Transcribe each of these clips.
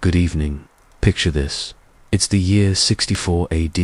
Good evening. Picture this. It's the year 64 AD,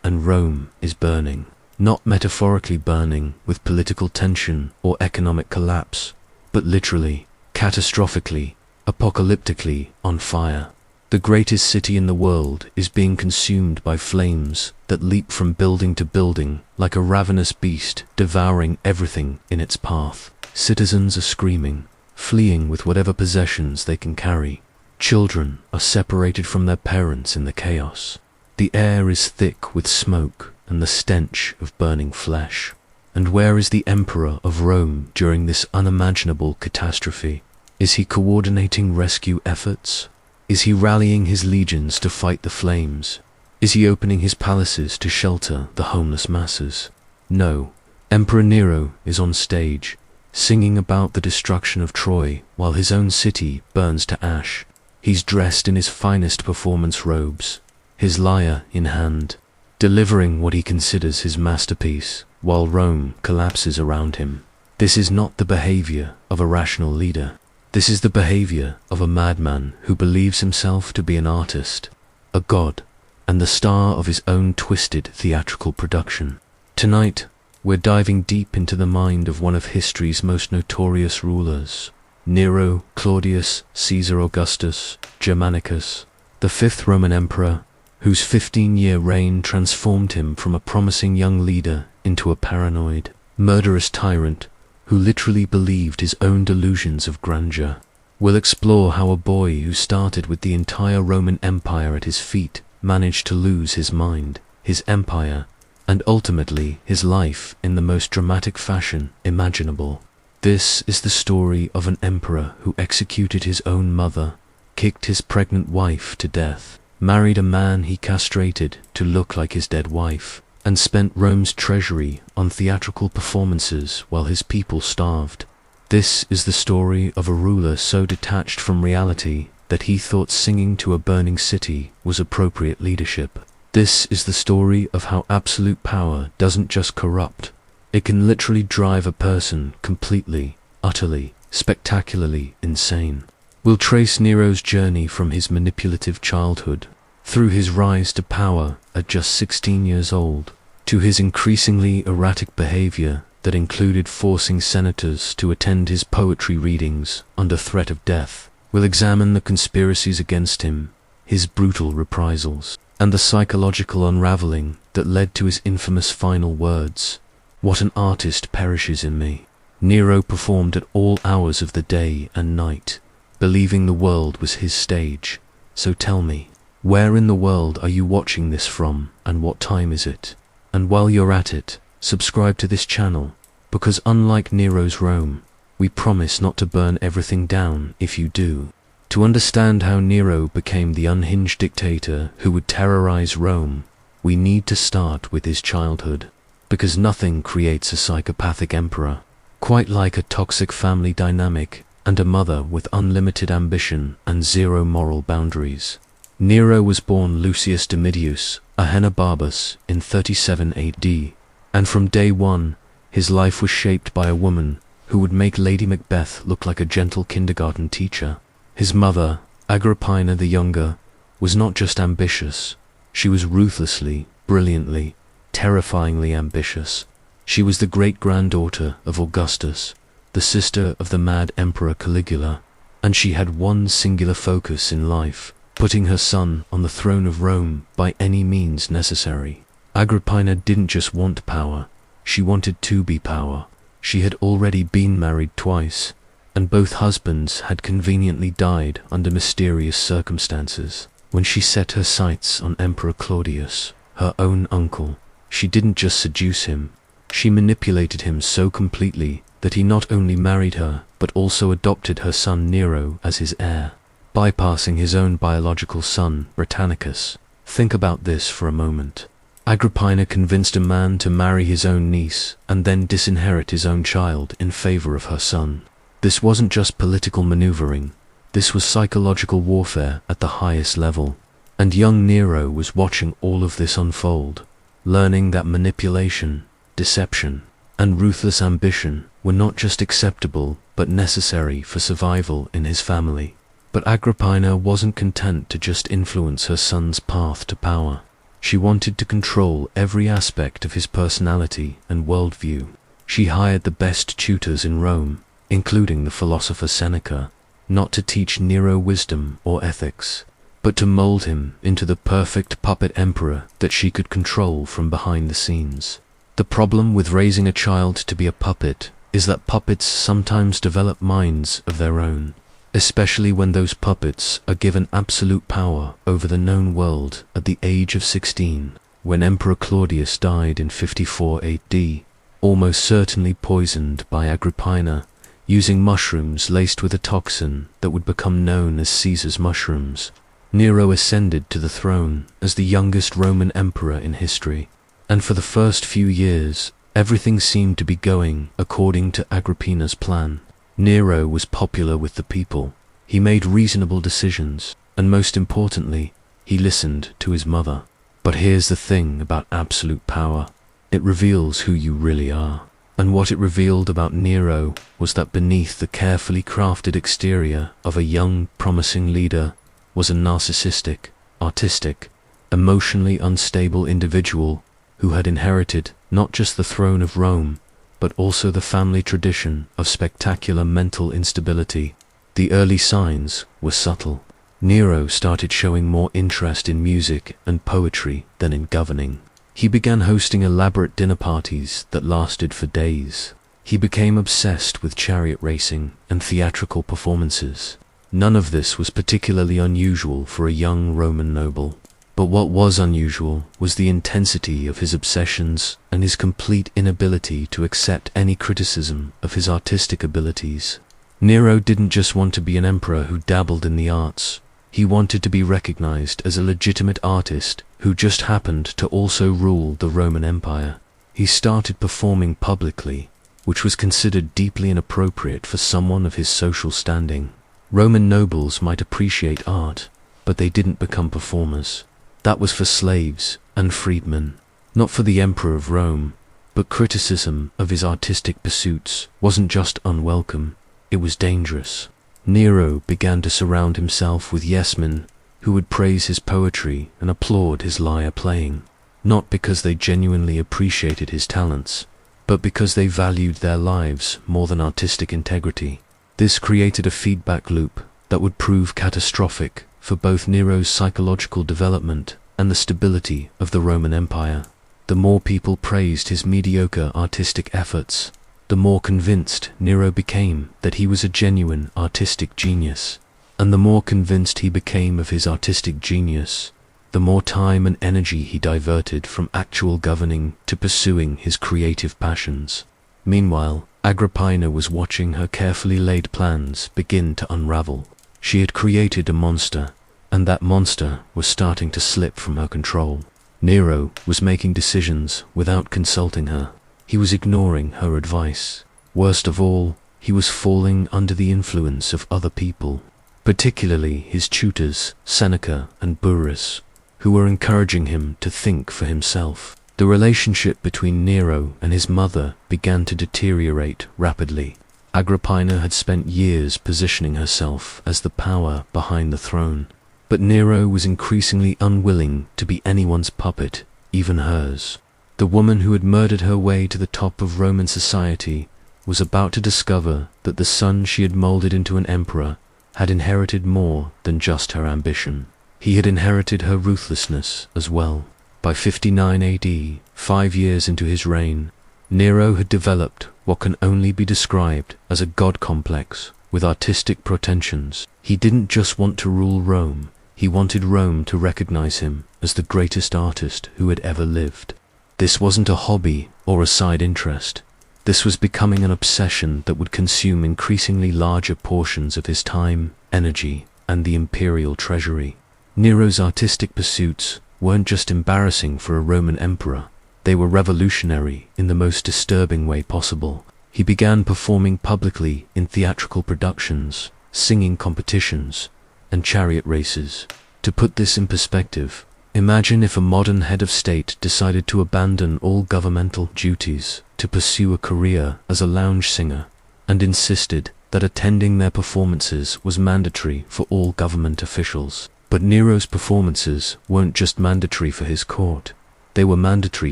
and Rome is burning. Not metaphorically burning with political tension or economic collapse, but literally, catastrophically, apocalyptically on fire. The greatest city in the world is being consumed by flames that leap from building to building like a ravenous beast devouring everything in its path. Citizens are screaming, fleeing with whatever possessions they can carry. Children are separated from their parents in the chaos. The air is thick with smoke and the stench of burning flesh. And where is the Emperor of Rome during this unimaginable catastrophe? Is he coordinating rescue efforts? Is he rallying his legions to fight the flames? Is he opening his palaces to shelter the homeless masses? No, Emperor Nero is on stage, singing about the destruction of Troy while his own city burns to ash. He's dressed in his finest performance robes, his lyre in hand, delivering what he considers his masterpiece, while Rome collapses around him. This is not the behavior of a rational leader. This is the behavior of a madman who believes himself to be an artist, a god, and the star of his own twisted theatrical production. Tonight, we're diving deep into the mind of one of history's most notorious rulers, Nero, Claudius, Caesar Augustus, Germanicus, the fifth Roman emperor, whose 15-year reign transformed him from a promising young leader into a paranoid, murderous tyrant who literally believed his own delusions of grandeur. We'll explore how a boy who started with the entire Roman Empire at his feet managed to lose his mind, his empire, and ultimately his life in the most dramatic fashion imaginable. This is the story of an emperor who executed his own mother, kicked his pregnant wife to death, married a man he castrated to look like his dead wife, and spent Rome's treasury on theatrical performances while his people starved. This is the story of a ruler so detached from reality that he thought singing to a burning city was appropriate leadership. This is the story of how absolute power doesn't just corrupt, it can literally drive a person completely, utterly, spectacularly insane. We'll trace Nero's journey from his manipulative childhood, through his rise to power at just 16 years old, to his increasingly erratic behavior that included forcing senators to attend his poetry readings under threat of death. We'll examine the conspiracies against him, his brutal reprisals, and the psychological unraveling that led to his infamous final words, "What an artist perishes in me." Nero performed at all hours of the day and night, believing the world was his stage. So tell me, where in the world are you watching this from, and what time is it? And while you're at it, subscribe to this channel, because unlike Nero's Rome, we promise not to burn everything down if you do. To understand how Nero became the unhinged dictator who would terrorize Rome, we need to start with his childhood. Because nothing creates a psychopathic emperor, quite like a toxic family dynamic and a mother with unlimited ambition and zero moral boundaries. Nero was born Lucius Domitius Ahenobarbus in 37 AD, and from day one, his life was shaped by a woman who would make Lady Macbeth look like a gentle kindergarten teacher. His mother, Agrippina the Younger, was not just ambitious, she was ruthlessly, brilliantly, terrifyingly ambitious. She was the great-granddaughter of Augustus, the sister of the mad Emperor Caligula, and she had one singular focus in life, putting her son on the throne of Rome by any means necessary. Agrippina didn't just want power, she wanted to be power. She had already been married twice, and both husbands had conveniently died under mysterious circumstances. When she set her sights on Emperor Claudius, her own uncle, she didn't just seduce him, she manipulated him so completely that he not only married her, but also adopted her son Nero as his heir, bypassing his own biological son, Britannicus. Think about this for a moment. Agrippina convinced a man to marry his own niece and then disinherit his own child in favor of her son. This wasn't just political maneuvering, this was psychological warfare at the highest level. And young Nero was watching all of this unfold, learning that manipulation, deception, and ruthless ambition were not just acceptable but necessary for survival in his family. But Agrippina wasn't content to just influence her son's path to power. She wanted to control every aspect of his personality and worldview. She hired the best tutors in Rome, including the philosopher Seneca, not to teach Nero wisdom or ethics, but to mold him into the perfect puppet emperor that she could control from behind the scenes. The problem with raising a child to be a puppet is that puppets sometimes develop minds of their own, especially when those puppets are given absolute power over the known world at the age of 16. When Emperor Claudius died in 54 AD, almost certainly poisoned by Agrippina, using mushrooms laced with a toxin that would become known as Caesar's mushrooms, Nero ascended to the throne as the youngest Roman emperor in history. And for the first few years, everything seemed to be going according to Agrippina's plan. Nero was popular with the people. He made reasonable decisions, and most importantly, he listened to his mother. But here's the thing about absolute power. It reveals who you really are. And what it revealed about Nero was that beneath the carefully crafted exterior of a young, promising leader was a narcissistic, artistic, emotionally unstable individual who had inherited not just the throne of Rome, but also the family tradition of spectacular mental instability. The early signs were subtle. Nero started showing more interest in music and poetry than in governing. He began hosting elaborate dinner parties that lasted for days. He became obsessed with chariot racing and theatrical performances. None of this was particularly unusual for a young Roman noble. But what was unusual was the intensity of his obsessions and his complete inability to accept any criticism of his artistic abilities. Nero didn't just want to be an emperor who dabbled in the arts. He wanted to be recognized as a legitimate artist who just happened to also rule the Roman Empire. He started performing publicly, which was considered deeply inappropriate for someone of his social standing. Roman nobles might appreciate art, but they didn't become performers. That was for slaves and freedmen, not for the emperor of Rome. But criticism of his artistic pursuits wasn't just unwelcome, it was dangerous. Nero began to surround himself with yes-men who would praise his poetry and applaud his lyre playing, not because they genuinely appreciated his talents, but because they valued their lives more than artistic integrity. This created a feedback loop that would prove catastrophic for both Nero's psychological development and the stability of the Roman Empire. The more people praised his mediocre artistic efforts, the more convinced Nero became that he was a genuine artistic genius. And the more convinced he became of his artistic genius, the more time and energy he diverted from actual governing to pursuing his creative passions. Meanwhile, Agrippina was watching her carefully laid plans begin to unravel. She had created a monster, and that monster was starting to slip from her control. Nero was making decisions without consulting her. He was ignoring her advice. Worst of all, he was falling under the influence of other people, particularly his tutors, Seneca and Burrus, who were encouraging him to think for himself. The relationship between Nero and his mother began to deteriorate rapidly. Agrippina had spent years positioning herself as the power behind the throne, but Nero was increasingly unwilling to be anyone's puppet, even hers. The woman who had murdered her way to the top of Roman society was about to discover that the son she had molded into an emperor had inherited more than just her ambition. He had inherited her ruthlessness as well. By 59 AD, 5 years into his reign, Nero had developed what can only be described as a god complex with artistic pretensions. He didn't just want to rule Rome, he wanted Rome to recognize him as the greatest artist who had ever lived. This wasn't a hobby or a side interest. This was becoming an obsession that would consume increasingly larger portions of his time, energy, and the imperial treasury. Nero's artistic pursuits weren't just embarrassing for a Roman emperor, they were revolutionary in the most disturbing way possible. He began performing publicly in theatrical productions, singing competitions, and chariot races. To put this in perspective, imagine if a modern head of state decided to abandon all governmental duties to pursue a career as a lounge singer and insisted that attending their performances was mandatory for all government officials. But Nero's performances weren't just mandatory for his court, they were mandatory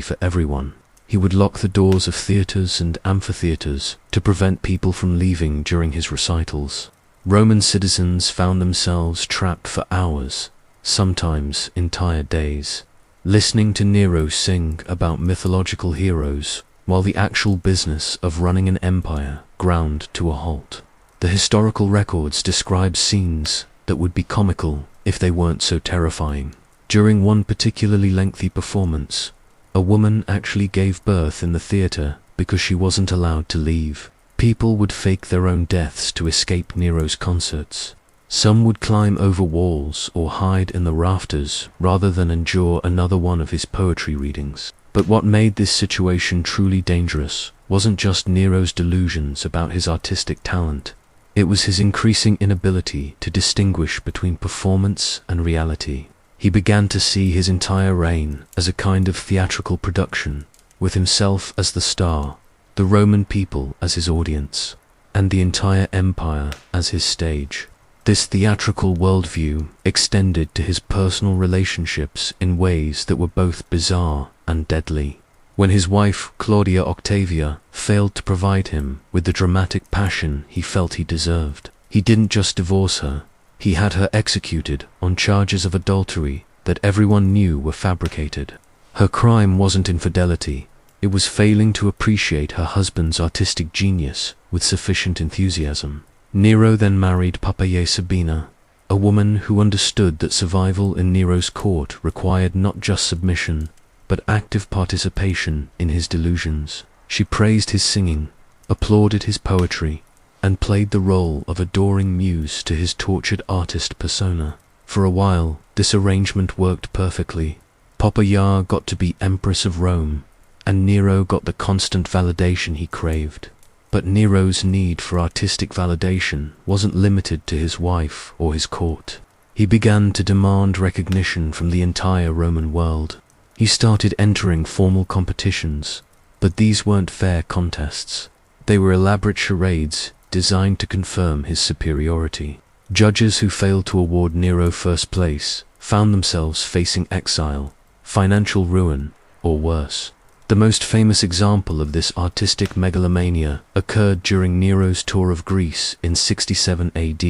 for everyone. He would lock the doors of theaters and amphitheaters to prevent people from leaving during his recitals. Roman citizens found themselves trapped for hours, sometimes entire days, listening to Nero sing about mythological heroes, while the actual business of running an empire ground to a halt. The historical records describe scenes that would be comical if they weren't so terrifying. During one particularly lengthy performance, a woman actually gave birth in the theater because she wasn't allowed to leave. People would fake their own deaths to escape Nero's concerts. Some would climb over walls or hide in the rafters rather than endure another one of his poetry readings. But what made this situation truly dangerous wasn't just Nero's delusions about his artistic talent. It was his increasing inability to distinguish between performance and reality. He began to see his entire reign as a kind of theatrical production, with himself as the star, the Roman people as his audience, and the entire empire as his stage. This theatrical worldview extended to his personal relationships in ways that were both bizarre and deadly. When his wife, Claudia Octavia, failed to provide him with the dramatic passion he felt he deserved, he didn't just divorce her, he had her executed on charges of adultery that everyone knew were fabricated. Her crime wasn't infidelity, it was failing to appreciate her husband's artistic genius with sufficient enthusiasm. Nero then married Poppaea Sabina, a woman who understood that survival in Nero's court required not just submission, but active participation in his delusions. She praised his singing, applauded his poetry, and played the role of adoring muse to his tortured artist persona. For a while, this arrangement worked perfectly. Poppaea got to be Empress of Rome, and Nero got the constant validation he craved. But Nero's need for artistic validation wasn't limited to his wife or his court. He began to demand recognition from the entire Roman world. He started entering formal competitions, but these weren't fair contests. They were elaborate charades designed to confirm his superiority. Judges who failed to award Nero first place found themselves facing exile, financial ruin, or worse. The most famous example of this artistic megalomania occurred during Nero's tour of Greece in 67 AD.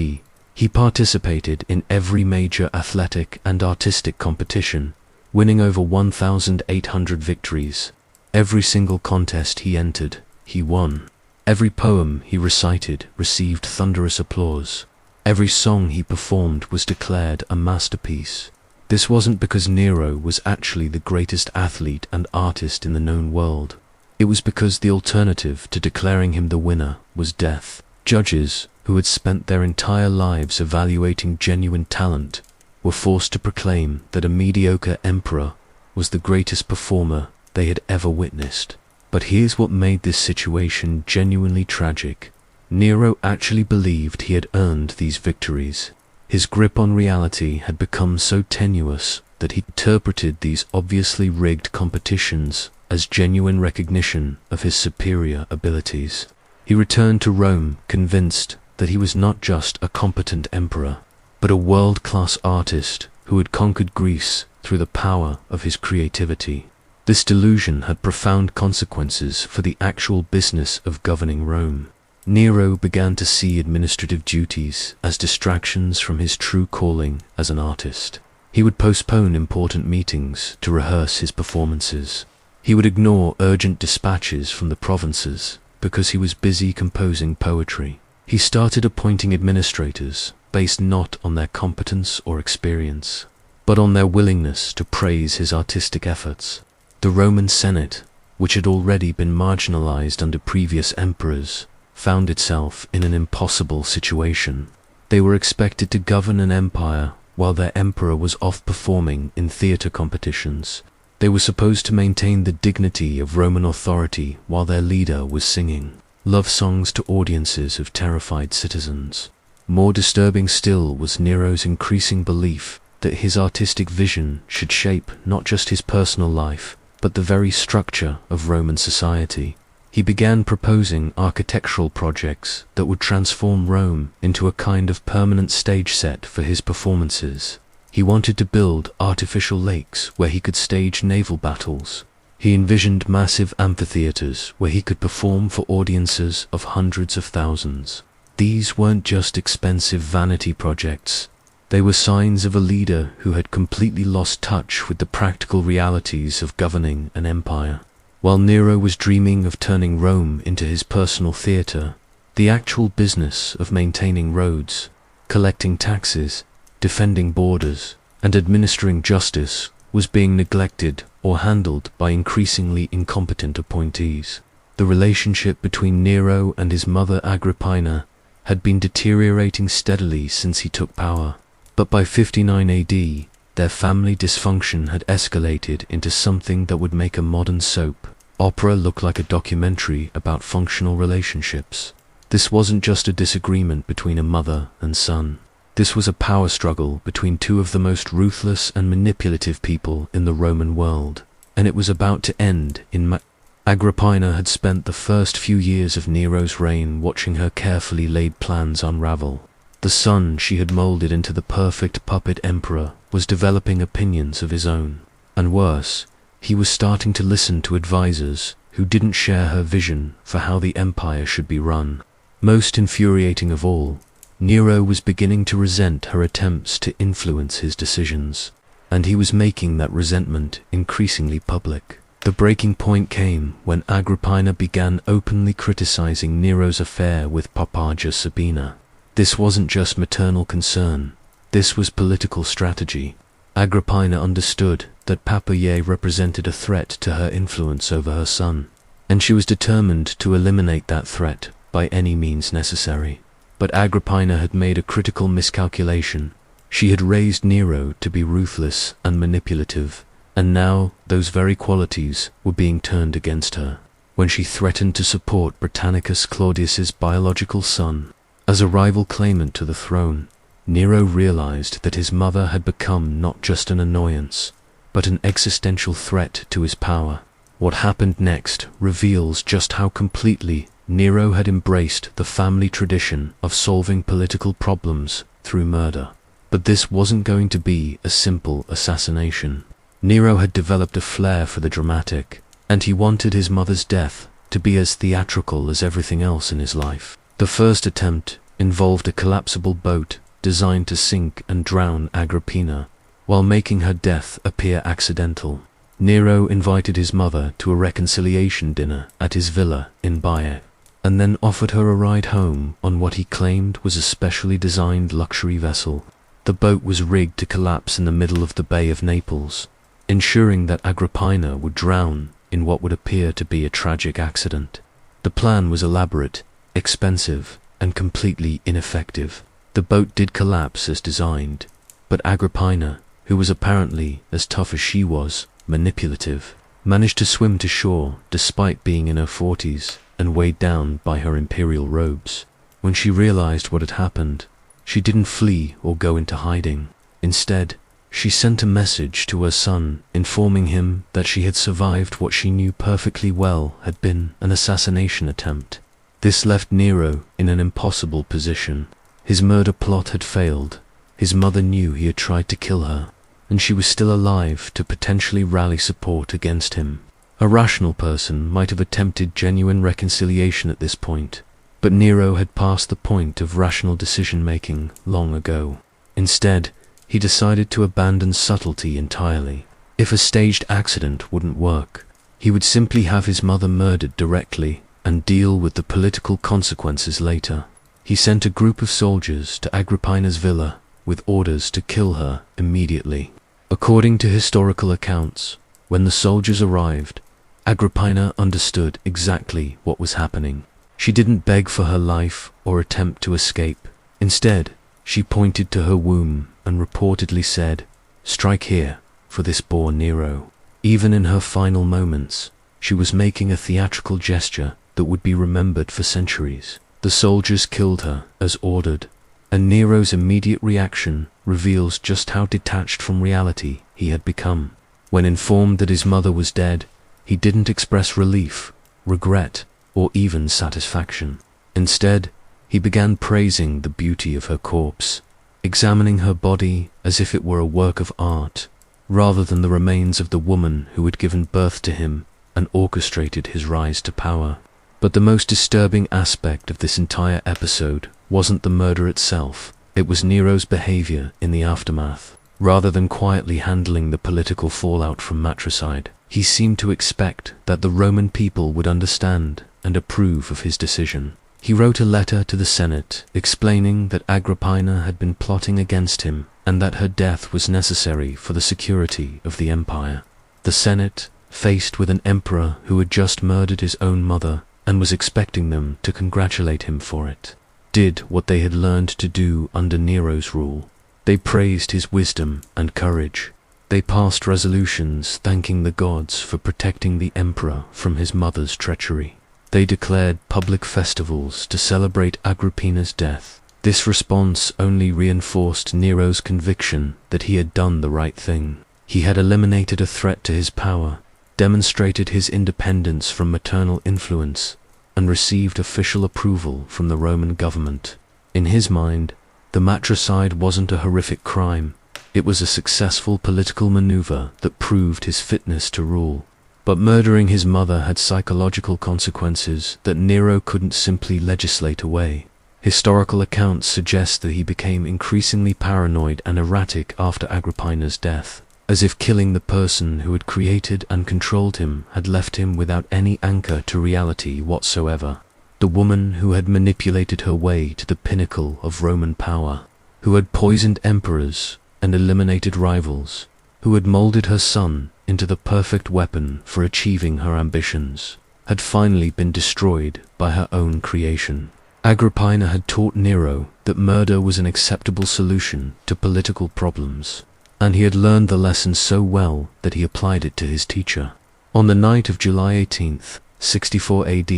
He participated in every major athletic and artistic competition, winning over 1,800 victories. Every single contest he entered, he won. Every poem he recited received thunderous applause. Every song he performed was declared a masterpiece. This wasn't because Nero was actually the greatest athlete and artist in the known world. It was because the alternative to declaring him the winner was death. Judges, who had spent their entire lives evaluating genuine talent, were forced to proclaim that a mediocre emperor was the greatest performer they had ever witnessed. But here's what made this situation genuinely tragic. Nero actually believed he had earned these victories. His grip on reality had become so tenuous that he interpreted these obviously rigged competitions as genuine recognition of his superior abilities. He returned to Rome convinced that he was not just a competent emperor, but a world-class artist who had conquered Greece through the power of his creativity. This delusion had profound consequences for the actual business of governing Rome. Nero began to see administrative duties as distractions from his true calling as an artist. He would postpone important meetings to rehearse his performances. He would ignore urgent dispatches from the provinces because he was busy composing poetry. He started appointing administrators based not on their competence or experience, but on their willingness to praise his artistic efforts. The Roman Senate, which had already been marginalized under previous emperors, found itself in an impossible situation. They were expected to govern an empire while their emperor was off performing in theater competitions. They were supposed to maintain the dignity of Roman authority while their leader was singing love songs to audiences of terrified citizens. More disturbing still was Nero's increasing belief that his artistic vision should shape not just his personal life, but the very structure of Roman society. He began proposing architectural projects that would transform Rome into a kind of permanent stage set for his performances. He wanted to build artificial lakes where he could stage naval battles. He envisioned massive amphitheaters where he could perform for audiences of hundreds of thousands. These weren't just expensive vanity projects. They were signs of a leader who had completely lost touch with the practical realities of governing an empire. While Nero was dreaming of turning Rome into his personal theater, the actual business of maintaining roads, collecting taxes, defending borders, and administering justice was being neglected or handled by increasingly incompetent appointees. The relationship between Nero and his mother Agrippina had been deteriorating steadily since he took power. But by 59 AD, their family dysfunction had escalated into something that would make a modern soap opera look like a documentary about functional relationships. This wasn't just a disagreement between a mother and son. This was a power struggle between two of the most ruthless and manipulative people in the Roman world, and it was about to end in Agrippina had spent the first few years of Nero's reign watching her carefully laid plans unravel. The son she had molded into the perfect puppet emperor was developing opinions of his own. And worse, he was starting to listen to advisors who didn't share her vision for how the empire should be run. Most infuriating of all, Nero was beginning to resent her attempts to influence his decisions, and he was making that resentment increasingly public. The breaking point came when Agrippina began openly criticizing Nero's affair with Papagia Sabina. This wasn't just maternal concern, this was political strategy. Agrippina understood that Papagia represented a threat to her influence over her son, and she was determined to eliminate that threat by any means necessary. But Agrippina had made a critical miscalculation. She had raised Nero to be ruthless and manipulative, and now those very qualities were being turned against her when she threatened to support Britannicus Claudius's biological son as a rival claimant to the throne. Nero realized that his mother had become not just an annoyance, but an existential threat to his power. What happened next reveals just how completely Nero had embraced the family tradition of solving political problems through murder. But this wasn't going to be a simple assassination. Nero had developed a flair for the dramatic, and he wanted his mother's death to be as theatrical as everything else in his life. The first attempt involved a collapsible boat designed to sink and drown Agrippina, while making her death appear accidental. Nero invited his mother to a reconciliation dinner at his villa in Baiae, and then offered her a ride home on what he claimed was a specially designed luxury vessel. The boat was rigged to collapse in the middle of the Bay of Naples, ensuring that Agrippina would drown in what would appear to be a tragic accident. The plan was elaborate, expensive, and completely ineffective. The boat did collapse as designed, but Agrippina, who was apparently as tough as she was manipulative, managed to swim to shore despite being in her 40s and weighed down by her imperial robes. When she realized what had happened, she didn't flee or go into hiding. Instead, she sent a message to her son informing him that she had survived what she knew perfectly well had been an assassination attempt. This left Nero in an impossible position. His murder plot had failed. His mother knew he had tried to kill her, and she was still alive to potentially rally support against him. A rational person might have attempted genuine reconciliation at this point, but Nero had passed the point of rational decision-making long ago. Instead, he decided to abandon subtlety entirely. If a staged accident wouldn't work, he would simply have his mother murdered directly and deal with the political consequences later. He sent a group of soldiers to Agrippina's villa with orders to kill her immediately. According to historical accounts, when the soldiers arrived, Agrippina understood exactly what was happening. She didn't beg for her life or attempt to escape. Instead, she pointed to her womb and reportedly said, "Strike here, for this bore Nero." Even in her final moments, she was making a theatrical gesture that would be remembered for centuries. The soldiers killed her as ordered, and Nero's immediate reaction reveals just how detached from reality he had become. When informed that his mother was dead, he didn't express relief, regret, or even satisfaction. Instead, he began praising the beauty of her corpse, examining her body as if it were a work of art, rather than the remains of the woman who had given birth to him and orchestrated his rise to power. But the most disturbing aspect of this entire episode wasn't the murder itself, it was Nero's behavior in the aftermath. Rather than quietly handling the political fallout from matricide, he seemed to expect that the Roman people would understand and approve of his decision. He wrote a letter to the Senate explaining that Agrippina had been plotting against him and that her death was necessary for the security of the empire. The Senate, faced with an emperor who had just murdered his own mother and was expecting them to congratulate him for it, did what they had learned to do under Nero's rule. They praised his wisdom and courage. They passed resolutions thanking the gods for protecting the emperor from his mother's treachery. They declared public festivals to celebrate Agrippina's death. This response only reinforced Nero's conviction that he had done the right thing. He had eliminated a threat to his power, demonstrated his independence from maternal influence, and received official approval from the Roman government. In his mind, the matricide wasn't a horrific crime. It was a successful political maneuver that proved his fitness to rule. But murdering his mother had psychological consequences that Nero couldn't simply legislate away. Historical accounts suggest that he became increasingly paranoid and erratic after Agrippina's death, as if killing the person who had created and controlled him had left him without any anchor to reality whatsoever. The woman who had manipulated her way to the pinnacle of Roman power, who had poisoned emperors and eliminated rivals, who had molded her son into the perfect weapon for achieving her ambitions, had finally been destroyed by her own creation. Agrippina had taught Nero that murder was an acceptable solution to political problems, and he had learned the lesson so well that he applied it to his teacher. On the night of July 18th, 64 AD,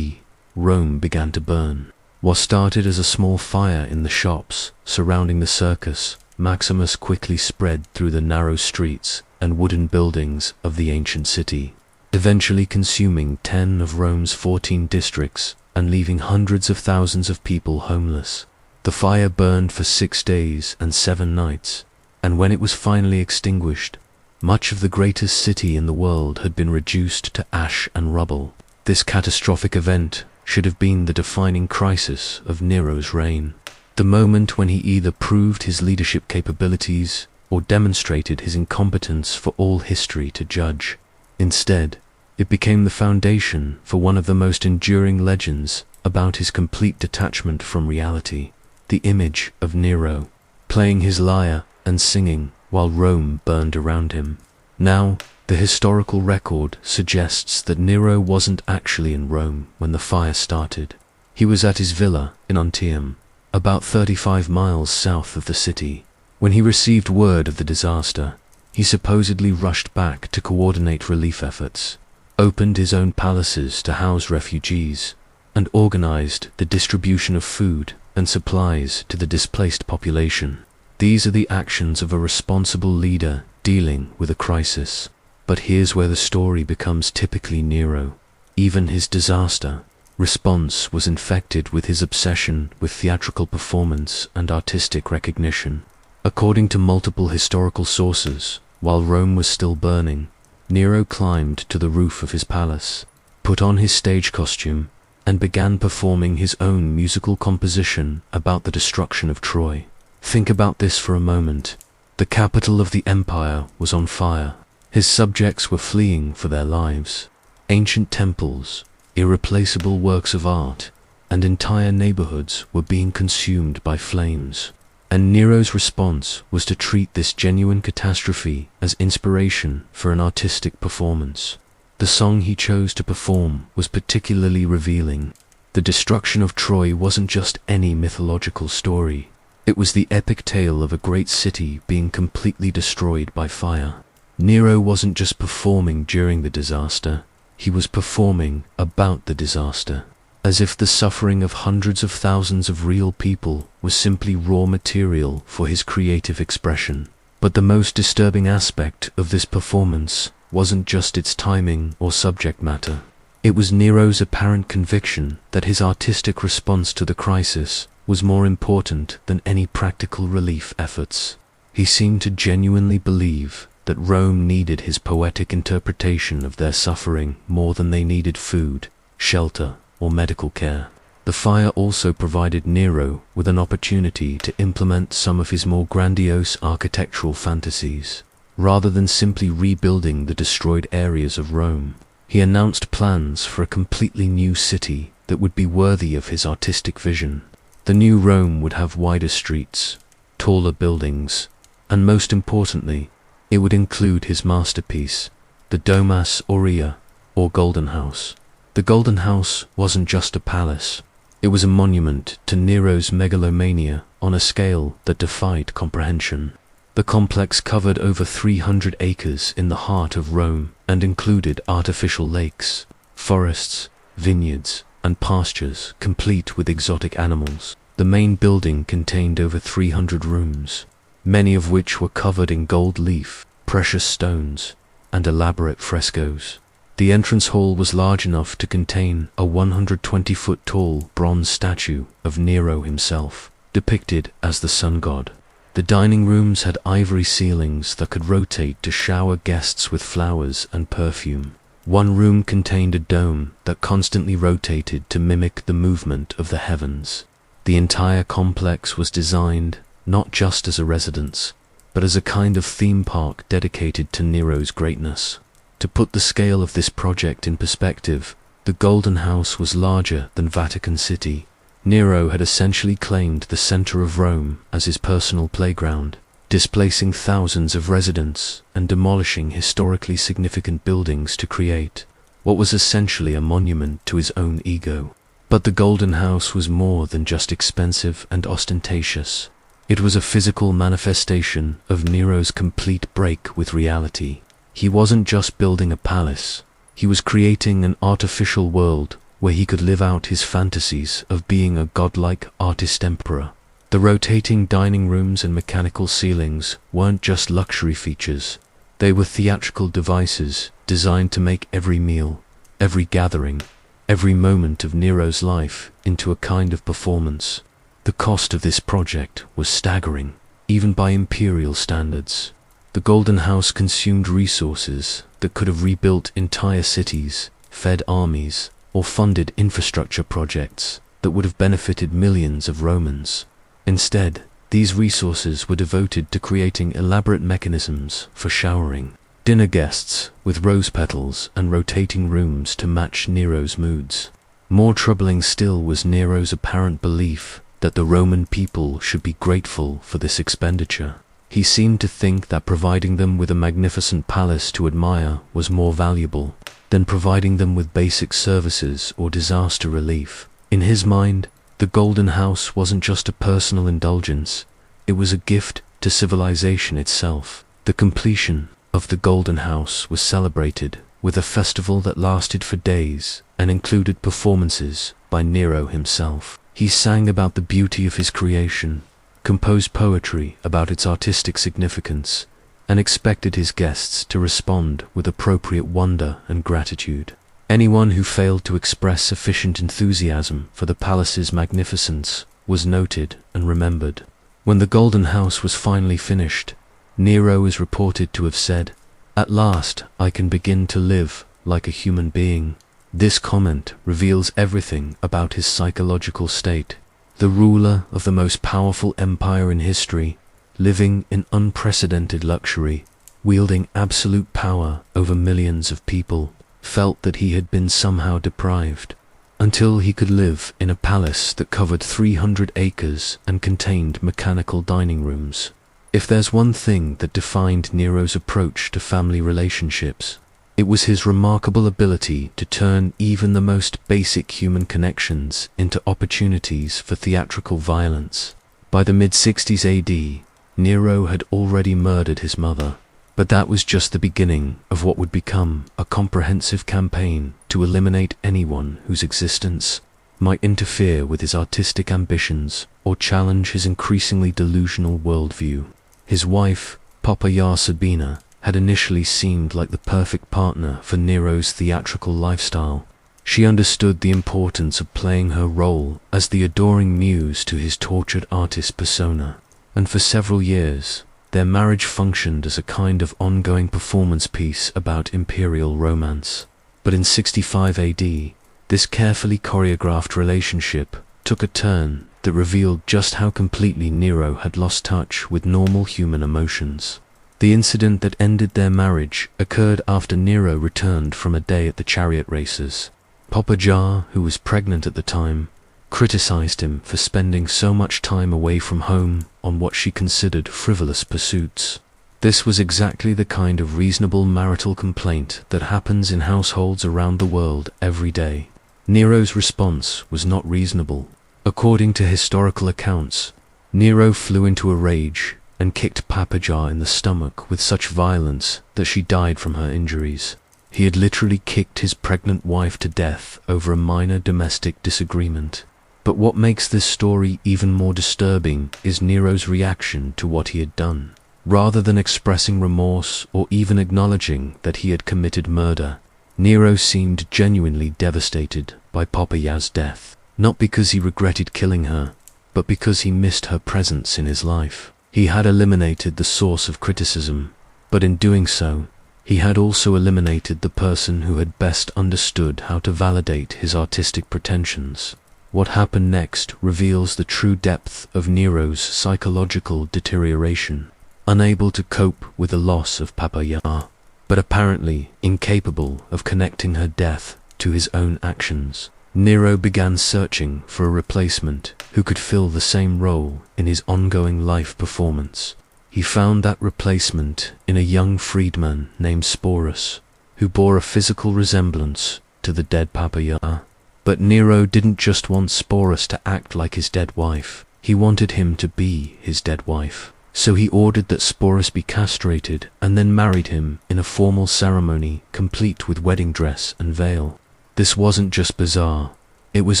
Rome began to burn. What started as a small fire in the shops surrounding the circus, Maximus quickly spread through the narrow streets and wooden buildings of the ancient city, eventually consuming 10 of Rome's 14 districts and leaving hundreds of thousands of people homeless. The fire burned for 6 days and 7 nights, and when it was finally extinguished, much of the greatest city in the world had been reduced to ash and rubble. This catastrophic event should have been the defining crisis of Nero's reign, the moment when he either proved his leadership capabilities or demonstrated his incompetence for all history to judge. Instead, it became the foundation for one of the most enduring legends about his complete detachment from reality, the image of Nero, playing his lyre and singing while Rome burned around him. Now, the historical record suggests that Nero wasn't actually in Rome when the fire started. He was at his villa in Antium, about 35 miles south of the city. When he received word of the disaster, he supposedly rushed back to coordinate relief efforts, opened his own palaces to house refugees, and organized the distribution of food and supplies to the displaced population. These are the actions of a responsible leader dealing with a crisis. But here's where the story becomes typically Nero. Even his disaster response was infected with his obsession with theatrical performance and artistic recognition. According to multiple historical sources, while Rome was still burning, Nero climbed to the roof of his palace, put on his stage costume, and began performing his own musical composition about the destruction of Troy. Think about this for a moment. The capital of the empire was on fire. His subjects were fleeing for their lives. Ancient temples, irreplaceable works of art, and entire neighborhoods were being consumed by flames. And Nero's response was to treat this genuine catastrophe as inspiration for an artistic performance. The song he chose to perform was particularly revealing. The destruction of Troy wasn't just any mythological story. It was the epic tale of a great city being completely destroyed by fire. Nero wasn't just performing during the disaster, he was performing about the disaster, as if the suffering of hundreds of thousands of real people was simply raw material for his creative expression. But the most disturbing aspect of this performance wasn't just its timing or subject matter. It was Nero's apparent conviction that his artistic response to the crisis was more important than any practical relief efforts. He seemed to genuinely believe that Rome needed his poetic interpretation of their suffering more than they needed food, shelter, or medical care. The fire also provided Nero with an opportunity to implement some of his more grandiose architectural fantasies. Rather than simply rebuilding the destroyed areas of Rome, he announced plans for a completely new city that would be worthy of his artistic vision. The new Rome would have wider streets, taller buildings, and most importantly, it would include his masterpiece, the Domus Aurea, or Golden House. The Golden House wasn't just a palace. It was a monument to Nero's megalomania on a scale that defied comprehension. The complex covered over 300 acres in the heart of Rome and included artificial lakes, forests, vineyards, and pastures complete with exotic animals. The main building contained over 300 rooms, many of which were covered in gold leaf, precious stones, and elaborate frescoes. The entrance hall was large enough to contain a 120-foot-tall bronze statue of Nero himself, depicted as the sun god. The dining rooms had ivory ceilings that could rotate to shower guests with flowers and perfume. One room contained a dome that constantly rotated to mimic the movement of the heavens. The entire complex was designed not just as a residence, but as a kind of theme park dedicated to Nero's greatness. To put the scale of this project in perspective, the Golden House was larger than Vatican City. Nero had essentially claimed the center of Rome as his personal playground, displacing thousands of residents and demolishing historically significant buildings to create what was essentially a monument to his own ego. But the Golden House was more than just expensive and ostentatious. It was a physical manifestation of Nero's complete break with reality. He wasn't just building a palace, he was creating an artificial world where he could live out his fantasies of being a godlike artist-emperor. The rotating dining rooms and mechanical ceilings weren't just luxury features, they were theatrical devices designed to make every meal, every gathering, every moment of Nero's life into a kind of performance. The cost of this project was staggering, even by imperial standards. The Golden House consumed resources that could have rebuilt entire cities, fed armies, or funded infrastructure projects that would have benefited millions of Romans. Instead, these resources were devoted to creating elaborate mechanisms for showering, dinner guests with rose petals and rotating rooms to match Nero's moods. More troubling still was Nero's apparent belief that the Roman people should be grateful for this expenditure. He seemed to think that providing them with a magnificent palace to admire was more valuable than providing them with basic services or disaster relief. In his mind, the Golden House wasn't just a personal indulgence, it was a gift to civilization itself. The completion of the Golden House was celebrated with a festival that lasted for days and included performances by Nero himself. He sang about the beauty of his creation, composed poetry about its artistic significance, and expected his guests to respond with appropriate wonder and gratitude. Anyone who failed to express sufficient enthusiasm for the palace's magnificence was noted and remembered. When the Golden House was finally finished, Nero is reported to have said, "At last I can begin to live like a human being." This comment reveals everything about his psychological state. The ruler of the most powerful empire in history, living in unprecedented luxury, wielding absolute power over millions of people, felt that he had been somehow deprived, until he could live in a palace that covered 300 acres and contained mechanical dining rooms. If there's one thing that defined Nero's approach to family relationships, it was his remarkable ability to turn even the most basic human connections into opportunities for theatrical violence. By the mid-60s AD, Nero had already murdered his mother, but that was just the beginning of what would become a comprehensive campaign to eliminate anyone whose existence might interfere with his artistic ambitions or challenge his increasingly delusional worldview. His wife, Poppaea Sabina, had initially seemed like the perfect partner for Nero's theatrical lifestyle. She understood the importance of playing her role as the adoring muse to his tortured artist persona, and for several years, their marriage functioned as a kind of ongoing performance piece about imperial romance. But in 65 AD, this carefully choreographed relationship took a turn that revealed just how completely Nero had lost touch with normal human emotions. The incident that ended their marriage occurred after Nero returned from a day at the chariot races. Poppaea, who was pregnant at the time, criticized him for spending so much time away from home on what she considered frivolous pursuits. This was exactly the kind of reasonable marital complaint that happens in households around the world every day. Nero's response was not reasonable. According to historical accounts, Nero flew into a rage and kicked Poppaea in the stomach with such violence that she died from her injuries. He had literally kicked his pregnant wife to death over a minor domestic disagreement. But what makes this story even more disturbing is Nero's reaction to what he had done. Rather than expressing remorse or even acknowledging that he had committed murder, Nero seemed genuinely devastated by Poppaea's death, not because he regretted killing her, but because he missed her presence in his life. He had eliminated the source of criticism, but in doing so, he had also eliminated the person who had best understood how to validate his artistic pretensions. What happened next reveals the true depth of Nero's psychological deterioration. Unable to cope with the loss of Poppaea, but apparently incapable of connecting her death to his own actions, Nero began searching for a replacement who could fill the same role in his ongoing life performance. He found that replacement in a young freedman named Sporus, who bore a physical resemblance to the dead Poppaea. But Nero didn't just want Sporus to act like his dead wife, he wanted him to be his dead wife. So he ordered that Sporus be castrated and then married him in a formal ceremony complete with wedding dress and veil. This wasn't just bizarre, it was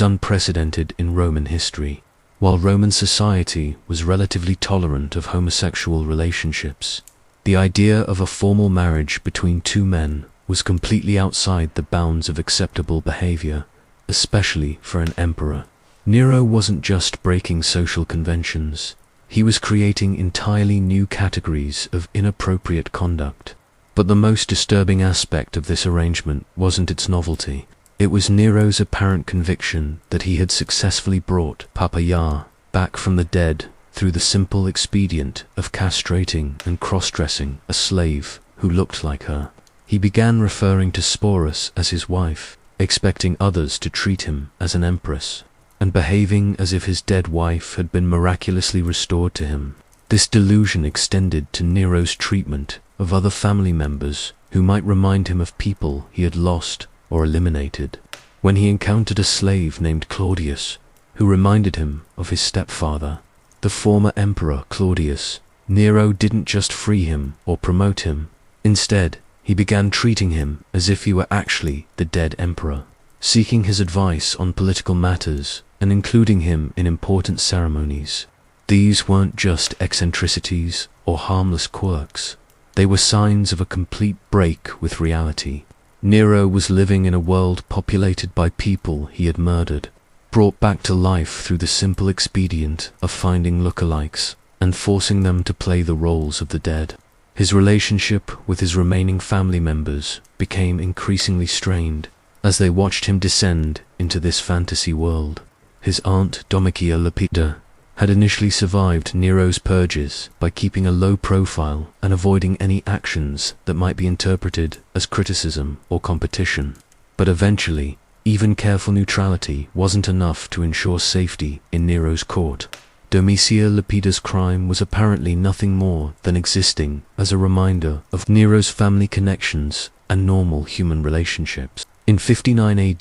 unprecedented in Roman history. While Roman society was relatively tolerant of homosexual relationships, the idea of a formal marriage between two men was completely outside the bounds of acceptable behavior, especially for an emperor. Nero wasn't just breaking social conventions, he was creating entirely new categories of inappropriate conduct. But the most disturbing aspect of this arrangement wasn't its novelty. It was Nero's apparent conviction that he had successfully brought Poppaea back from the dead through the simple expedient of castrating and cross-dressing a slave who looked like her. He began referring to Sporus as his wife, expecting others to treat him as an empress, and behaving as if his dead wife had been miraculously restored to him. This delusion extended to Nero's treatment of other family members who might remind him of people he had lost or eliminated. When he encountered a slave named Claudius, who reminded him of his stepfather, the former emperor Claudius, Nero didn't just free him or promote him. Instead, he began treating him as if he were actually the dead emperor, seeking his advice on political matters and including him in important ceremonies. These weren't just eccentricities or harmless quirks. They were signs of a complete break with reality. Nero was living in a world populated by people he had murdered, brought back to life through the simple expedient of finding lookalikes and forcing them to play the roles of the dead. His relationship with his remaining family members became increasingly strained as they watched him descend into this fantasy world. His aunt Domitia Lepida had initially survived Nero's purges by keeping a low profile and avoiding any actions that might be interpreted as criticism or competition. But eventually, even careful neutrality wasn't enough to ensure safety in Nero's court. Domitia Lepida's crime was apparently nothing more than existing as a reminder of Nero's family connections and normal human relationships. In 59 AD,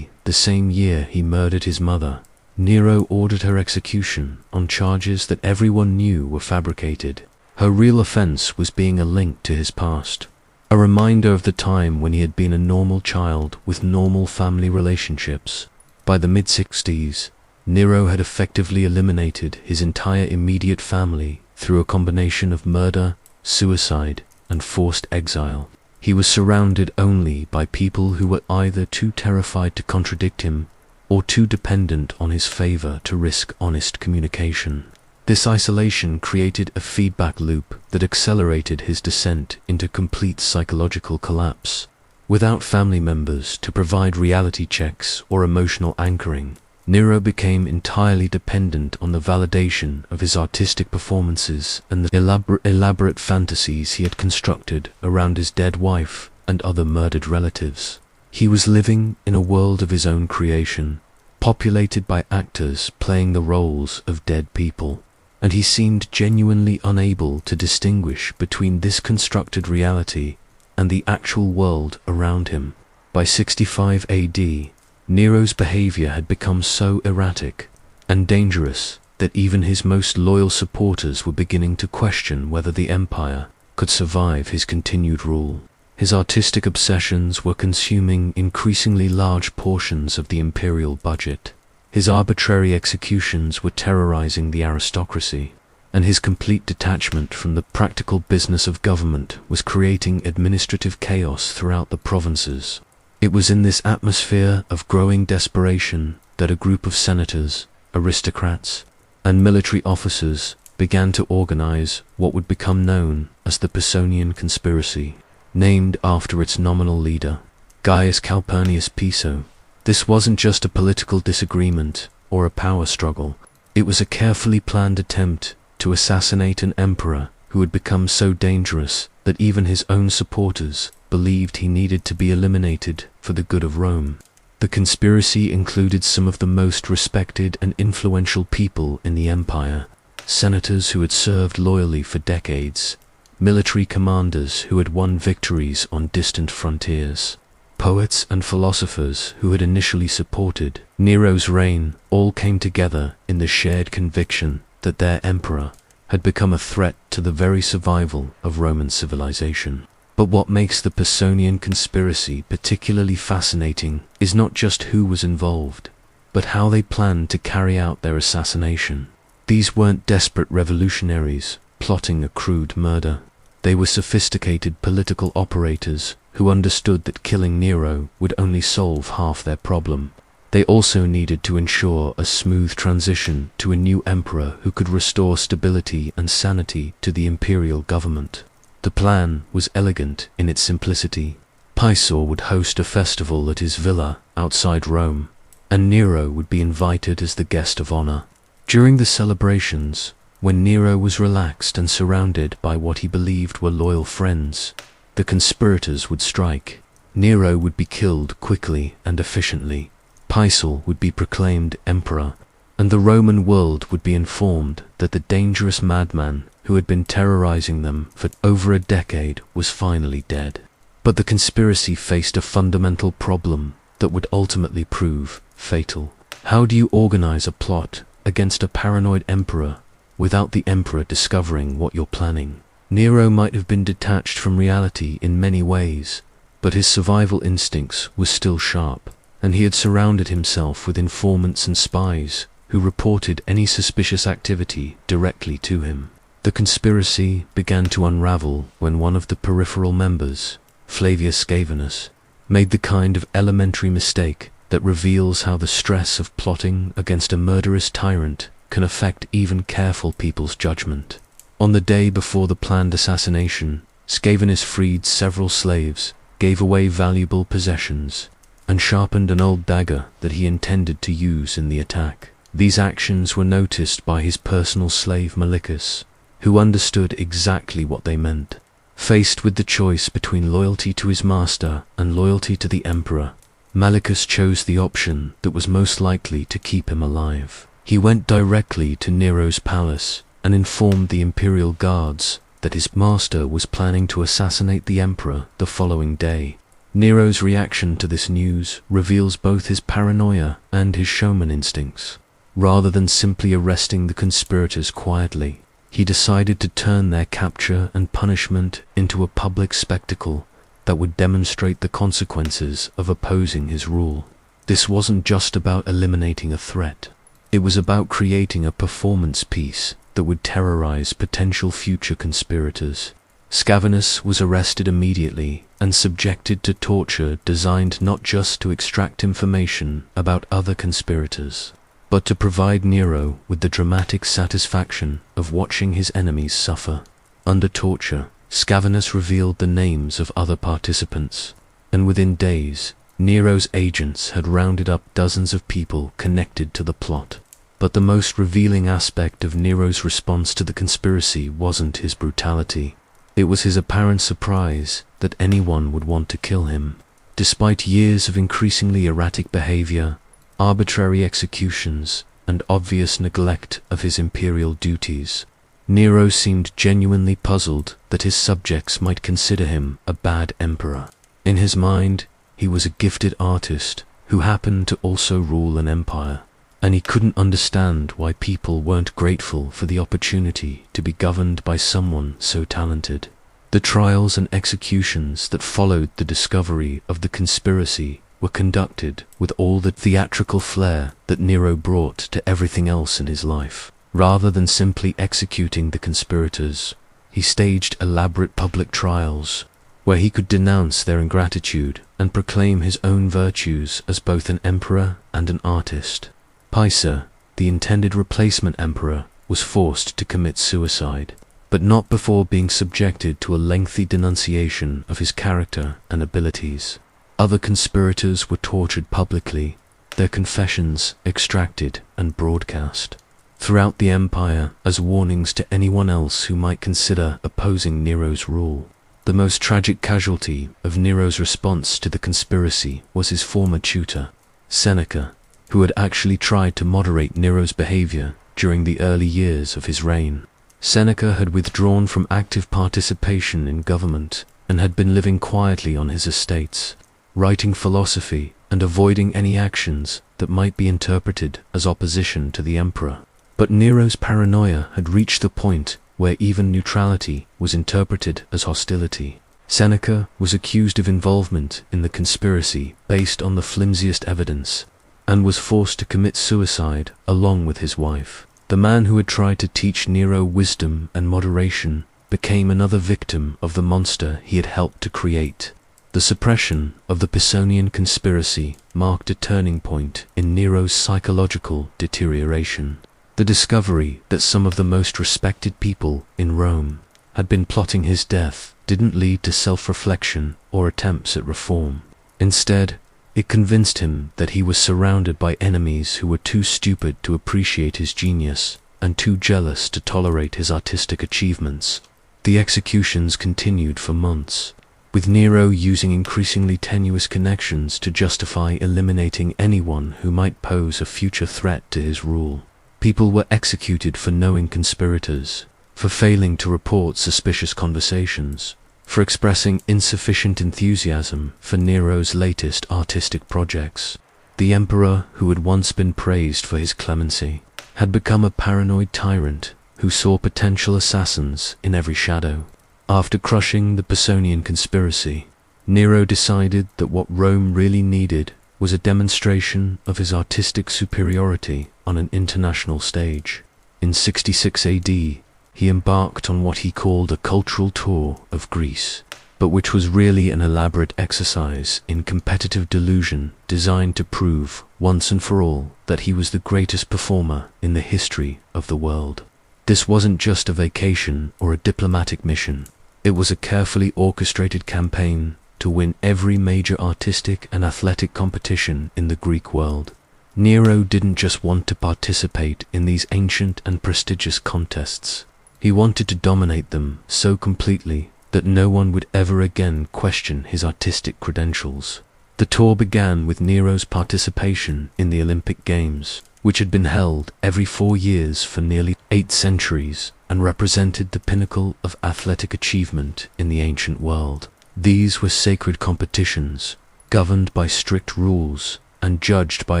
the same year he murdered his mother, Nero ordered her execution on charges that everyone knew were fabricated. Her real offense was being a link to his past, a reminder of the time when he had been a normal child with normal family relationships. By the mid-60s, Nero had effectively eliminated his entire immediate family through a combination of murder, suicide, and forced exile. He was surrounded only by people who were either too terrified to contradict him or too dependent on his favor to risk honest communication. This isolation created a feedback loop that accelerated his descent into complete psychological collapse. Without family members to provide reality checks or emotional anchoring, Nero became entirely dependent on the validation of his artistic performances and the elaborate fantasies he had constructed around his dead wife and other murdered relatives. He was living in a world of his own creation, populated by actors playing the roles of dead people, and he seemed genuinely unable to distinguish between this constructed reality and the actual world around him. By 65 AD, Nero's behavior had become so erratic and dangerous that even his most loyal supporters were beginning to question whether the empire could survive his continued rule. His artistic obsessions were consuming increasingly large portions of the imperial budget. His arbitrary executions were terrorizing the aristocracy, and his complete detachment from the practical business of government was creating administrative chaos throughout the provinces. It was in this atmosphere of growing desperation that a group of senators, aristocrats, and military officers began to organize what would become known as the Pisonian Conspiracy, named after its nominal leader, Gaius Calpurnius Piso. This wasn't just a political disagreement or a power struggle. It was a carefully planned attempt to assassinate an emperor who had become so dangerous that even his own supporters believed he needed to be eliminated for the good of Rome. The conspiracy included some of the most respected and influential people in the empire, senators who had served loyally for decades, military commanders who had won victories on distant frontiers, poets and philosophers who had initially supported Nero's reign. All came together in the shared conviction that their emperor had become a threat to the very survival of Roman civilization. But what makes the Pisonian Conspiracy particularly fascinating is not just who was involved, but how they planned to carry out their assassination. These weren't desperate revolutionaries plotting a crude murder. They were sophisticated political operators who understood that killing Nero would only solve half their problem. They also needed to ensure a smooth transition to a new emperor who could restore stability and sanity to the imperial government. The plan was elegant in its simplicity. Piso would host a festival at his villa outside Rome, and Nero would be invited as the guest of honor. During the celebrations, when Nero was relaxed and surrounded by what he believed were loyal friends, the conspirators would strike. Nero would be killed quickly and efficiently. Piso would be proclaimed emperor, and the Roman world would be informed that the dangerous madman who had been terrorizing them for over a decade was finally dead. But the conspiracy faced a fundamental problem that would ultimately prove fatal. How do you organize a plot against a paranoid emperor without the emperor discovering what you're planning? Nero might have been detached from reality in many ways, but his survival instincts were still sharp, and he had surrounded himself with informants and spies who reported any suspicious activity directly to him. The conspiracy began to unravel when one of the peripheral members, Flavius Scaevenus, made the kind of elementary mistake that reveals how the stress of plotting against a murderous tyrant can affect even careful people's judgment. On the day before the planned assassination, Scaevenus freed several slaves, gave away valuable possessions, and sharpened an old dagger that he intended to use in the attack. These actions were noticed by his personal slave Malichus, who understood exactly what they meant. Faced with the choice between loyalty to his master and loyalty to the emperor, Malichus chose the option that was most likely to keep him alive. He went directly to Nero's palace and informed the imperial guards that his master was planning to assassinate the emperor the following day. Nero's reaction to this news reveals both his paranoia and his showman instincts. Rather than simply arresting the conspirators quietly, he decided to turn their capture and punishment into a public spectacle that would demonstrate the consequences of opposing his rule. This wasn't just about eliminating a threat. It was about creating a performance piece that would terrorize potential future conspirators. Scandalous was arrested immediately and subjected to torture designed not just to extract information about other conspirators, but to provide Nero with the dramatic satisfaction of watching his enemies suffer. Under torture, Scandalous revealed the names of other participants, and within days, Nero's agents had rounded up dozens of people connected to the plot. But the most revealing aspect of Nero's response to the conspiracy wasn't his brutality. It was his apparent surprise that anyone would want to kill him. Despite years of increasingly erratic behavior, arbitrary executions, and obvious neglect of his imperial duties, Nero seemed genuinely puzzled that his subjects might consider him a bad emperor. In his mind, he was a gifted artist who happened to also rule an empire, and he couldn't understand why people weren't grateful for the opportunity to be governed by someone so talented. The trials and executions that followed the discovery of the conspiracy were conducted with all the theatrical flair that Nero brought to everything else in his life. Rather than simply executing the conspirators, he staged elaborate public trials where he could denounce their ingratitude and proclaim his own virtues as both an emperor and an artist. Picer, the intended replacement emperor, was forced to commit suicide, but not before being subjected to a lengthy denunciation of his character and abilities. Other conspirators were tortured publicly, their confessions extracted and broadcast throughout the empire as warnings to anyone else who might consider opposing Nero's rule. The most tragic casualty of Nero's response to the conspiracy was his former tutor, Seneca, who had actually tried to moderate Nero's behavior during the early years of his reign. Seneca had withdrawn from active participation in government and had been living quietly on his estates, writing philosophy and avoiding any actions that might be interpreted as opposition to the emperor. But Nero's paranoia had reached the point where even neutrality was interpreted as hostility. Seneca was accused of involvement in the conspiracy based on the flimsiest evidence, and was forced to commit suicide along with his wife. The man who had tried to teach Nero wisdom and moderation became another victim of the monster he had helped to create. The suppression of the Pisonian conspiracy marked a turning point in Nero's psychological deterioration. The discovery that some of the most respected people in Rome had been plotting his death didn't lead to self-reflection or attempts at reform. Instead, it convinced him that he was surrounded by enemies who were too stupid to appreciate his genius and too jealous to tolerate his artistic achievements. The executions continued for months, with Nero using increasingly tenuous connections to justify eliminating anyone who might pose a future threat to his rule. People were executed for knowing conspirators, for failing to report suspicious conversations, for expressing insufficient enthusiasm for Nero's latest artistic projects. The emperor, who had once been praised for his clemency, had become a paranoid tyrant who saw potential assassins in every shadow. After crushing the Pisonian conspiracy, Nero decided that what Rome really needed was a demonstration of his artistic superiority on an international stage. In 66 AD, he embarked on what he called a cultural tour of Greece, but which was really an elaborate exercise in competitive delusion designed to prove, once and for all, that he was the greatest performer in the history of the world. This wasn't just a vacation or a diplomatic mission. It was a carefully orchestrated campaign to win every major artistic and athletic competition in the Greek world. Nero didn't just want to participate in these ancient and prestigious contests. He wanted to dominate them so completely that no one would ever again question his artistic credentials. The tour began with Nero's participation in the Olympic Games, which had been held every 4 years for nearly 8 centuries and represented the pinnacle of athletic achievement in the ancient world. These were sacred competitions, governed by strict rules and judged by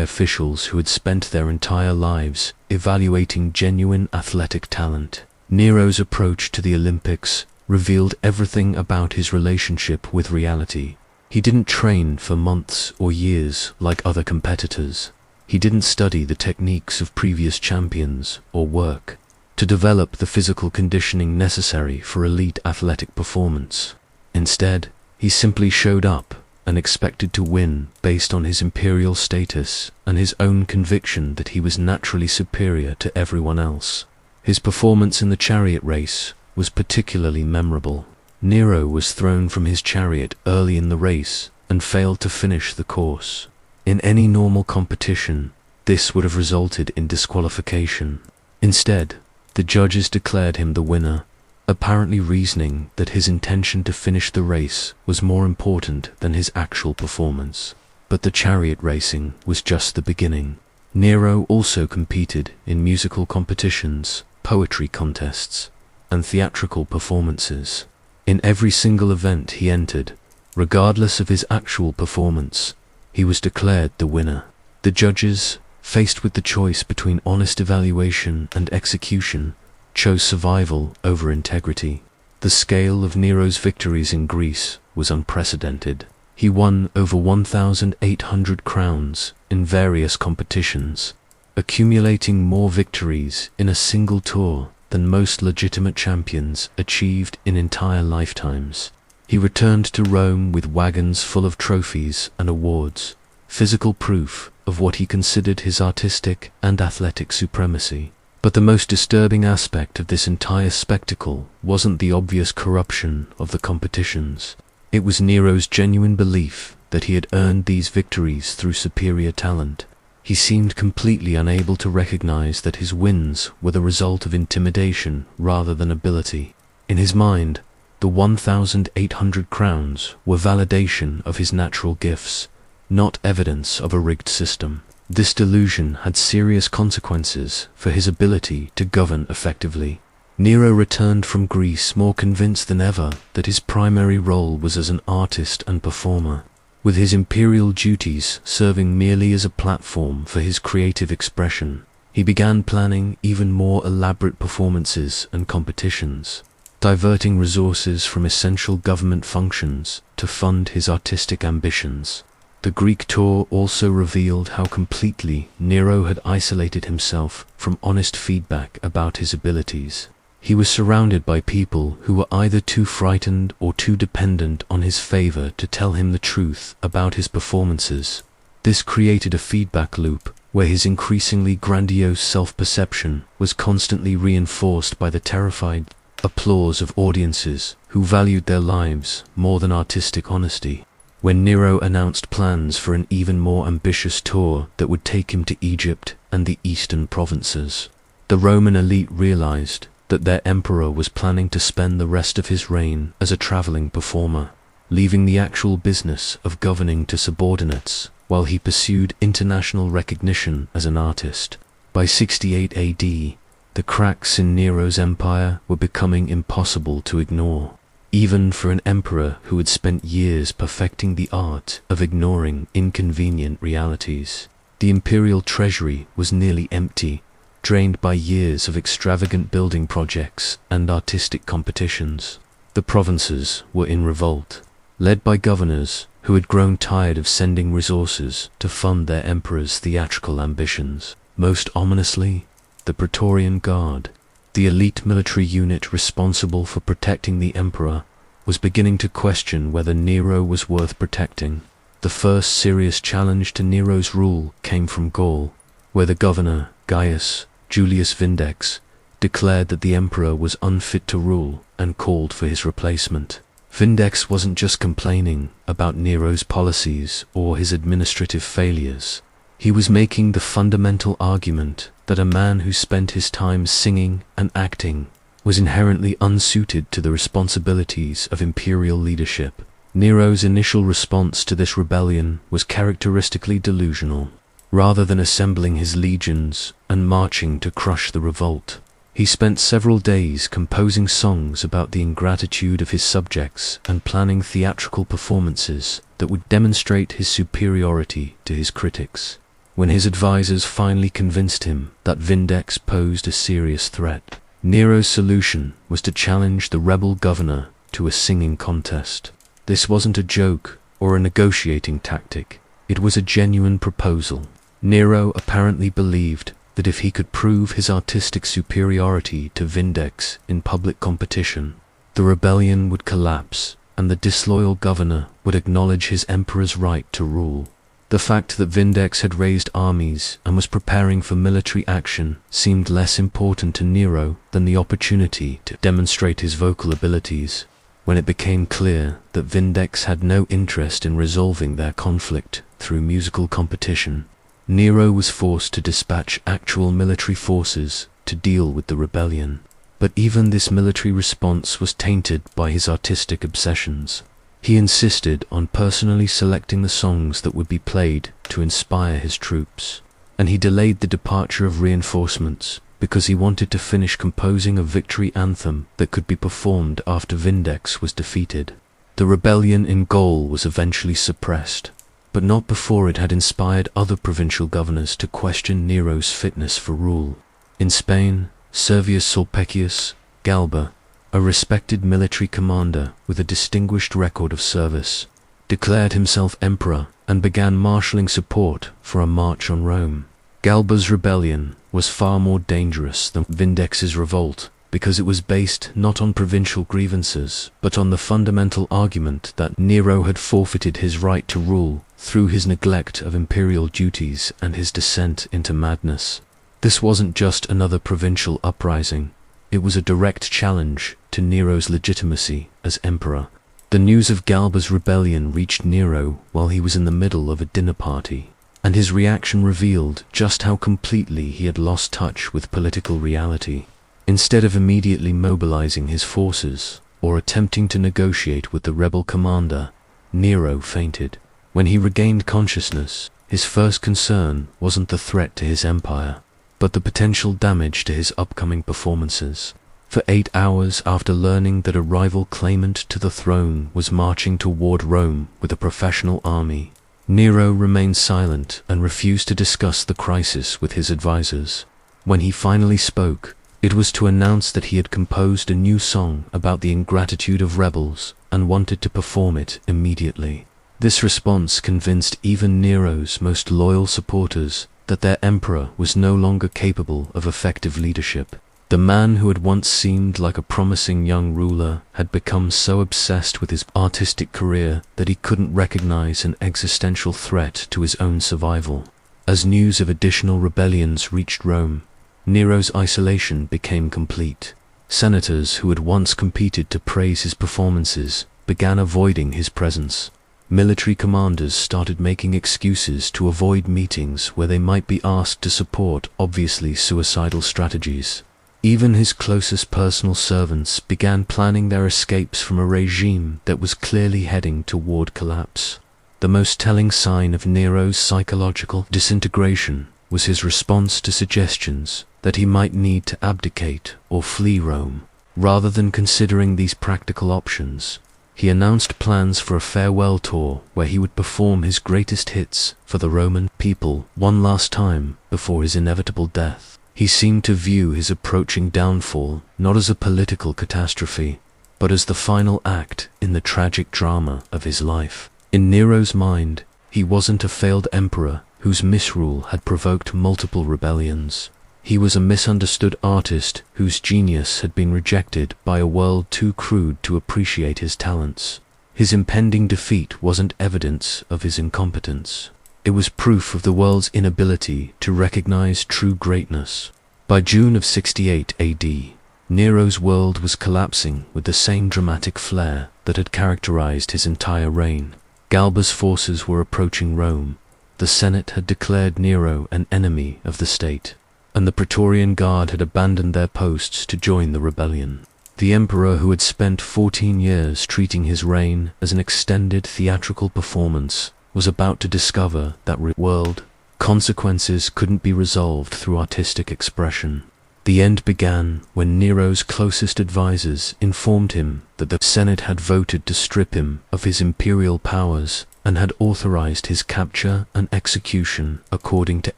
officials who had spent their entire lives evaluating genuine athletic talent. Nero's approach to the Olympics revealed everything about his relationship with reality. He didn't train for months or years like other competitors. He didn't study the techniques of previous champions or work to develop the physical conditioning necessary for elite athletic performance. Instead, he simply showed up and expected to win based on his imperial status and his own conviction that he was naturally superior to everyone else. His performance in the chariot race was particularly memorable. Nero was thrown from his chariot early in the race and failed to finish the course. In any normal competition, this would have resulted in disqualification. Instead, the judges declared him the winner, apparently reasoning that his intention to finish the race was more important than his actual performance. But the chariot racing was just the beginning. Nero also competed in musical competitions, poetry contests, and theatrical performances. In every single event he entered, regardless of his actual performance, he was declared the winner. The judges, faced with the choice between honest evaluation and execution, chose survival over integrity. The scale of Nero's victories in Greece was unprecedented. He won over 1,800 crowns in various competitions, accumulating more victories in a single tour than most legitimate champions achieved in entire lifetimes. He returned to Rome with wagons full of trophies and awards, physical proof of what he considered his artistic and athletic supremacy. But the most disturbing aspect of this entire spectacle wasn't the obvious corruption of the competitions. It was Nero's genuine belief that he had earned these victories through superior talent. He seemed completely unable to recognize that his wins were the result of intimidation rather than ability. In his mind, the 1,800 crowns were validation of his natural gifts, not evidence of a rigged system. This delusion had serious consequences for his ability to govern effectively. Nero returned from Greece more convinced than ever that his primary role was as an artist and performer, with his imperial duties serving merely as a platform for his creative expression. He began planning even more elaborate performances and competitions, diverting resources from essential government functions to fund his artistic ambitions. The Greek tour also revealed how completely Nero had isolated himself from honest feedback about his abilities. He was surrounded by people who were either too frightened or too dependent on his favor to tell him the truth about his performances. This created a feedback loop where his increasingly grandiose self-perception was constantly reinforced by the terrified applause of audiences who valued their lives more than artistic honesty. When Nero announced plans for an even more ambitious tour that would take him to Egypt and the eastern provinces, the Roman elite realized that their emperor was planning to spend the rest of his reign as a traveling performer, leaving the actual business of governing to subordinates while he pursued international recognition as an artist. By 68 AD, the cracks in Nero's empire were becoming impossible to ignore, even for an emperor who had spent years perfecting the art of ignoring inconvenient realities. The imperial treasury was nearly empty, drained by years of extravagant building projects and artistic competitions. The provinces were in revolt, led by governors who had grown tired of sending resources to fund their emperor's theatrical ambitions. Most ominously, the Praetorian Guard, the elite military unit responsible for protecting the emperor, was beginning to question whether Nero was worth protecting. The first serious challenge to Nero's rule came from Gaul, where the governor, Gaius Julius Vindex, declared that the emperor was unfit to rule and called for his replacement. Vindex wasn't just complaining about Nero's policies or his administrative failures. He was making the fundamental argument that a man who spent his time singing and acting was inherently unsuited to the responsibilities of imperial leadership. Nero's initial response to this rebellion was characteristically delusional. Rather than assembling his legions and marching to crush the revolt, he spent several days composing songs about the ingratitude of his subjects and planning theatrical performances that would demonstrate his superiority to his critics. When his advisors finally convinced him that Vindex posed a serious threat, Nero's solution was to challenge the rebel governor to a singing contest. This wasn't a joke or a negotiating tactic. It was a genuine proposal. Nero apparently believed that if he could prove his artistic superiority to Vindex in public competition, the rebellion would collapse and the disloyal governor would acknowledge his emperor's right to rule. The fact that Vindex had raised armies and was preparing for military action seemed less important to Nero than the opportunity to demonstrate his vocal abilities. When it became clear that Vindex had no interest in resolving their conflict through musical competition, Nero was forced to dispatch actual military forces to deal with the rebellion. But even this military response was tainted by his artistic obsessions. He insisted on personally selecting the songs that would be played to inspire his troops, and he delayed the departure of reinforcements because he wanted to finish composing a victory anthem that could be performed after Vindex was defeated. The rebellion in Gaul was eventually suppressed, but not before it had inspired other provincial governors to question Nero's fitness for rule. In Spain, Servius Sulpicius Galba, a respected military commander with a distinguished record of service, declared himself emperor and began marshalling support for a march on Rome. Galba's rebellion was far more dangerous than Vindex's revolt because it was based not on provincial grievances but on the fundamental argument that Nero had forfeited his right to rule through his neglect of imperial duties and his descent into madness. This wasn't just another provincial uprising, it was a direct challenge to Nero's legitimacy as emperor. The news of Galba's rebellion reached Nero while he was in the middle of a dinner party, and his reaction revealed just how completely he had lost touch with political reality. Instead of immediately mobilizing his forces or attempting to negotiate with the rebel commander, Nero fainted. When he regained consciousness, his first concern wasn't the threat to his empire, but the potential damage to his upcoming performances. For 8 hours after learning that a rival claimant to the throne was marching toward Rome with a professional army, Nero remained silent and refused to discuss the crisis with his advisors. When he finally spoke, it was to announce that he had composed a new song about the ingratitude of rebels and wanted to perform it immediately. This response convinced even Nero's most loyal supporters that their emperor was no longer capable of effective leadership. The man who had once seemed like a promising young ruler had become so obsessed with his artistic career that he couldn't recognize an existential threat to his own survival. As news of additional rebellions reached Rome, Nero's isolation became complete. Senators who had once competed to praise his performances began avoiding his presence. Military commanders started making excuses to avoid meetings where they might be asked to support obviously suicidal strategies. Even his closest personal servants began planning their escapes from a regime that was clearly heading toward collapse. The most telling sign of Nero's psychological disintegration was his response to suggestions that he might need to abdicate or flee Rome. Rather than considering these practical options, he announced plans for a farewell tour where he would perform his greatest hits for the Roman people one last time before his inevitable death. He seemed to view his approaching downfall not as a political catastrophe, but as the final act in the tragic drama of his life. In Nero's mind, he wasn't a failed emperor whose misrule had provoked multiple rebellions. He was a misunderstood artist whose genius had been rejected by a world too crude to appreciate his talents. His impending defeat wasn't evidence of his incompetence. It was proof of the world's inability to recognize true greatness. By June of 68 AD, Nero's world was collapsing with the same dramatic flair that had characterized his entire reign. Galba's forces were approaching Rome. The Senate had declared Nero an enemy of the state, and the Praetorian Guard had abandoned their posts to join the rebellion. The emperor, who had spent 14 years treating his reign as an extended theatrical performance, was about to discover that world consequences couldn't be resolved through artistic expression. The end began when Nero's closest advisors informed him that the Senate had voted to strip him of his imperial powers and had authorized his capture and execution according to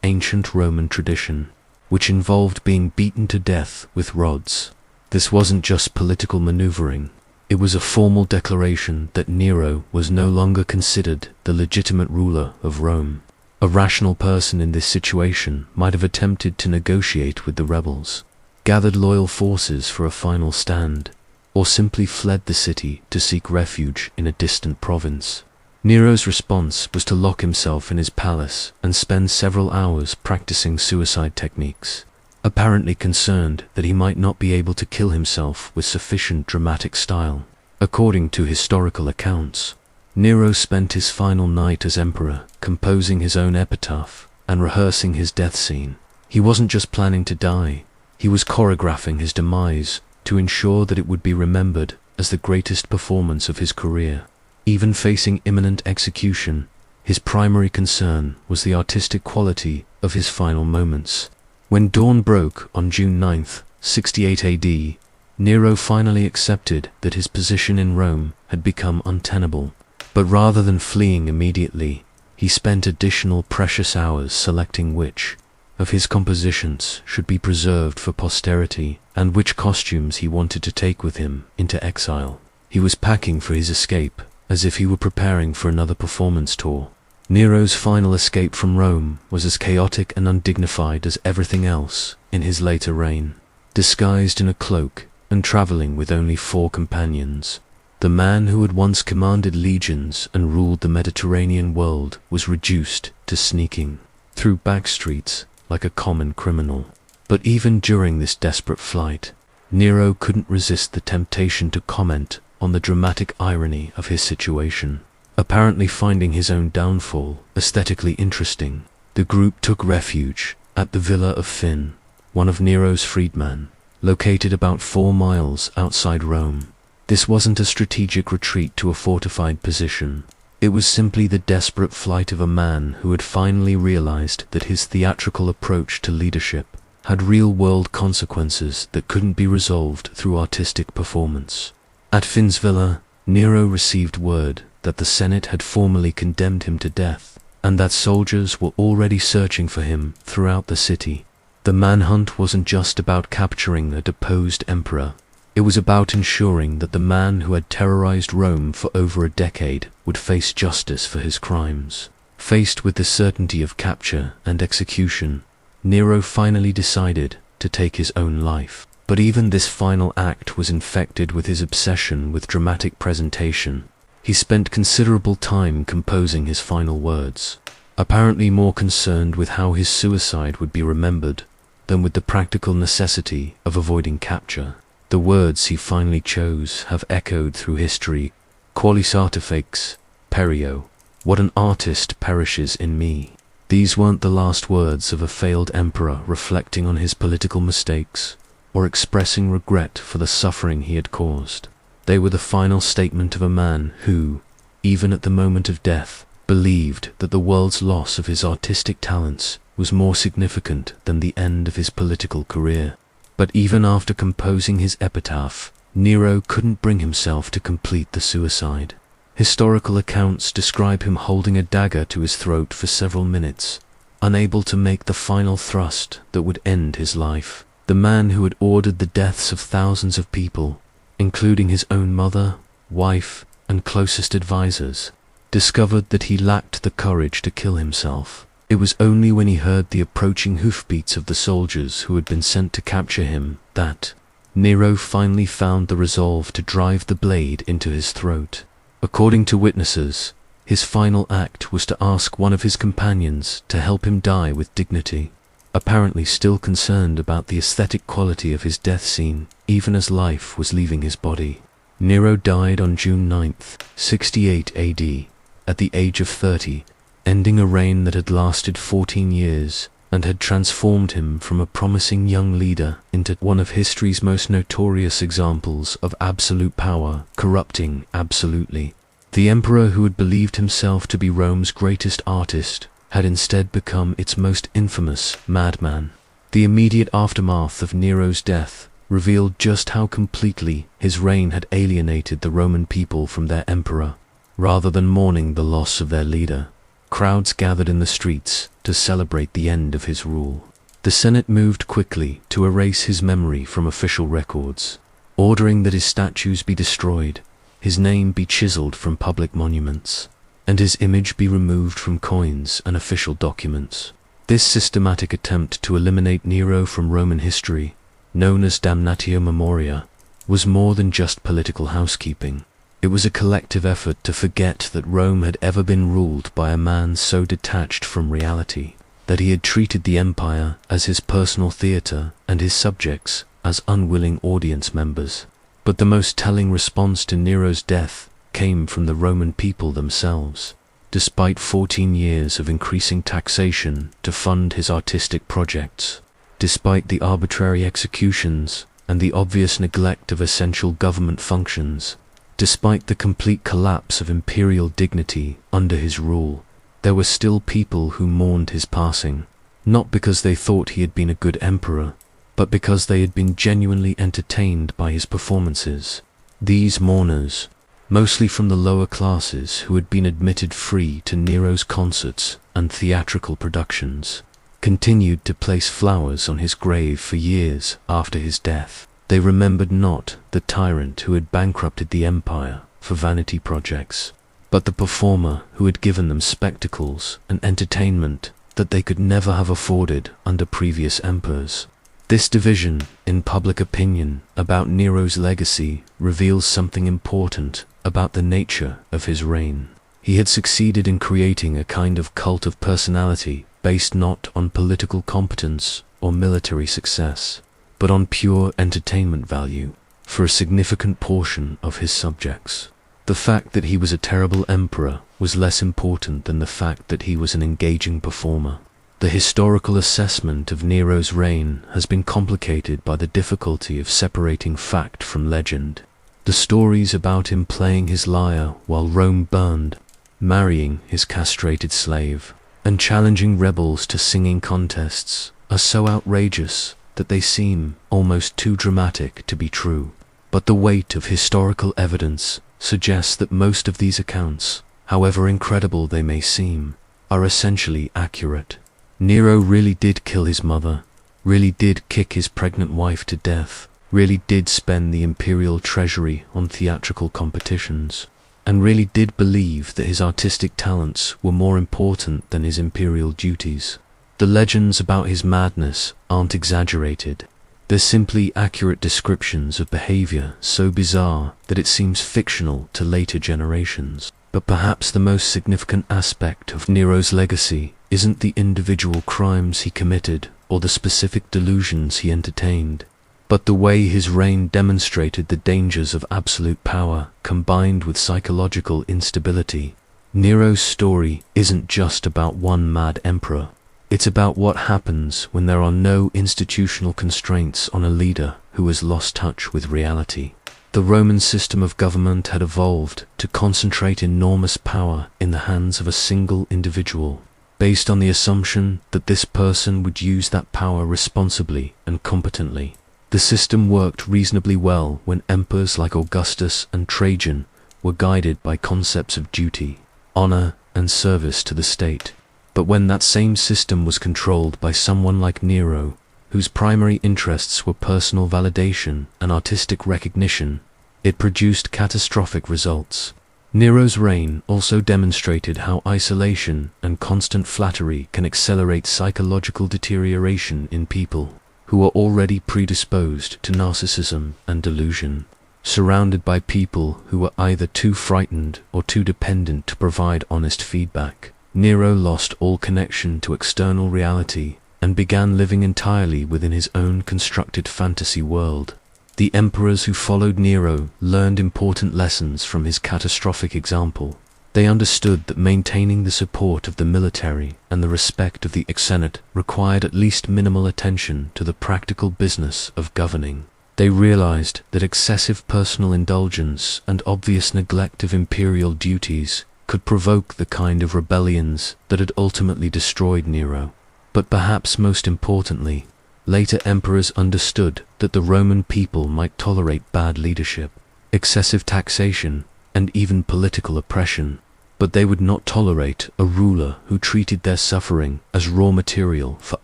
ancient Roman tradition, which involved being beaten to death with rods. This wasn't just political maneuvering. It was a formal declaration that Nero was no longer considered the legitimate ruler of Rome. A rational person in this situation might have attempted to negotiate with the rebels, gathered loyal forces for a final stand, or simply fled the city to seek refuge in a distant province. Nero's response was to lock himself in his palace and spend several hours practicing suicide techniques, apparently concerned that he might not be able to kill himself with sufficient dramatic style. According to historical accounts, Nero spent his final night as emperor composing his own epitaph and rehearsing his death scene. He wasn't just planning to die, he was choreographing his demise to ensure that it would be remembered as the greatest performance of his career. Even facing imminent execution, his primary concern was the artistic quality of his final moments. When dawn broke on June 9th, 68 AD, Nero finally accepted that his position in Rome had become untenable. But rather than fleeing immediately, he spent additional precious hours selecting which of his compositions should be preserved for posterity and which costumes he wanted to take with him into exile. He was packing for his escape, as if he were preparing for another performance tour. Nero's final escape from Rome was as chaotic and undignified as everything else in his later reign. Disguised in a cloak and traveling with only 4 companions, the man who had once commanded legions and ruled the Mediterranean world was reduced to sneaking through back streets like a common criminal. But even during this desperate flight, Nero couldn't resist the temptation to comment on the dramatic irony of his situation. Apparently finding his own downfall aesthetically interesting, the group took refuge at the villa of Finn, one of Nero's freedmen, located about 4 miles outside Rome. This wasn't a strategic retreat to a fortified position. It was simply the desperate flight of a man who had finally realized that his theatrical approach to leadership had real-world consequences that couldn't be resolved through artistic performance. At Finn's villa, Nero received word that the Senate had formally condemned him to death, and that soldiers were already searching for him throughout the city. The manhunt wasn't just about capturing a deposed emperor. It was about ensuring that the man who had terrorized Rome for over a decade would face justice for his crimes. Faced with the certainty of capture and execution, Nero finally decided to take his own life. But even this final act was infected with his obsession with dramatic presentation. He spent considerable time composing his final words, apparently more concerned with how his suicide would be remembered than with the practical necessity of avoiding capture. The words he finally chose have echoed through history: Qualis artifex, perio, what an artist perishes in me. These weren't the last words of a failed emperor reflecting on his political mistakes or expressing regret for the suffering he had caused. They were the final statement of a man who, even at the moment of death, believed that the world's loss of his artistic talents was more significant than the end of his political career. But even after composing his epitaph, Nero couldn't bring himself to complete the suicide. Historical accounts describe him holding a dagger to his throat for several minutes, unable to make the final thrust that would end his life. The man who had ordered the deaths of thousands of people, including his own mother, wife, and closest advisors, discovered that he lacked the courage to kill himself. It was only when he heard the approaching hoofbeats of the soldiers who had been sent to capture him that Nero finally found the resolve to drive the blade into his throat. According to witnesses, his final act was to ask one of his companions to help him die with dignity, apparently still concerned about the aesthetic quality of his death scene, even as life was leaving his body. Nero died on June 9th, 68 AD, at the age of 30, ending a reign that had lasted 14 years and had transformed him from a promising young leader into one of history's most notorious examples of absolute power corrupting absolutely. The emperor who had believed himself to be Rome's greatest artist had instead become its most infamous madman. The immediate aftermath of Nero's death revealed just how completely his reign had alienated the Roman people from their emperor. Rather than mourning the loss of their leader, crowds gathered in the streets to celebrate the end of his rule. The Senate moved quickly to erase his memory from official records, ordering that his statues be destroyed, his name be chiseled from public monuments, and his image be removed from coins and official documents. This systematic attempt to eliminate Nero from Roman history, known as damnatio memoria, was more than just political housekeeping. It was a collective effort to forget that Rome had ever been ruled by a man so detached from reality, that he had treated the empire as his personal theatre and his subjects as unwilling audience members. But the most telling response to Nero's death came from the Roman people themselves. Despite 14 years of increasing taxation to fund his artistic projects, despite the arbitrary executions and the obvious neglect of essential government functions, despite the complete collapse of imperial dignity under his rule, there were still people who mourned his passing, not because they thought he had been a good emperor, but because they had been genuinely entertained by his performances. These mourners, mostly from the lower classes who had been admitted free to Nero's concerts and theatrical productions, continued to place flowers on his grave for years after his death. They remembered not the tyrant who had bankrupted the empire for vanity projects, but the performer who had given them spectacles and entertainment that they could never have afforded under previous emperors. This division in public opinion about Nero's legacy reveals something important about the nature of his reign. He had succeeded in creating a kind of cult of personality based not on political competence or military success, but on pure entertainment value for a significant portion of his subjects. The fact that he was a terrible emperor was less important than the fact that he was an engaging performer. The historical assessment of Nero's reign has been complicated by the difficulty of separating fact from legend. The stories about him playing his lyre while Rome burned, marrying his castrated slave, and challenging rebels to singing contests are so outrageous that they seem almost too dramatic to be true. But the weight of historical evidence suggests that most of these accounts, however incredible they may seem, are essentially accurate. Nero really did kill his mother, really did kick his pregnant wife to death, really did spend the imperial treasury on theatrical competitions, and really did believe that his artistic talents were more important than his imperial duties. The legends about his madness aren't exaggerated. They're simply accurate descriptions of behavior so bizarre that it seems fictional to later generations. But perhaps the most significant aspect of Nero's legacy isn't the individual crimes he committed or the specific delusions he entertained, but the way his reign demonstrated the dangers of absolute power combined with psychological instability. Nero's story isn't just about one mad emperor. It's about what happens when there are no institutional constraints on a leader who has lost touch with reality. The Roman system of government had evolved to concentrate enormous power in the hands of a single individual, based on the assumption that this person would use that power responsibly and competently. The system worked reasonably well when emperors like Augustus and Trajan were guided by concepts of duty, honor, and service to the state. But when that same system was controlled by someone like Nero, whose primary interests were personal validation and artistic recognition, it produced catastrophic results. Nero's reign also demonstrated how isolation and constant flattery can accelerate psychological deterioration in people who are already predisposed to narcissism and delusion. Surrounded by people who were either too frightened or too dependent to provide honest feedback, Nero lost all connection to external reality and began living entirely within his own constructed fantasy world. The emperors who followed Nero learned important lessons from his catastrophic example. They understood that maintaining the support of the military and the respect of the eccentric required at least minimal attention to the practical business of governing. They realized that excessive personal indulgence and obvious neglect of imperial duties could provoke the kind of rebellions that had ultimately destroyed Nero. But perhaps most importantly, later emperors understood that the Roman people might tolerate bad leadership, excessive taxation, and even political oppression, but they would not tolerate a ruler who treated their suffering as raw material for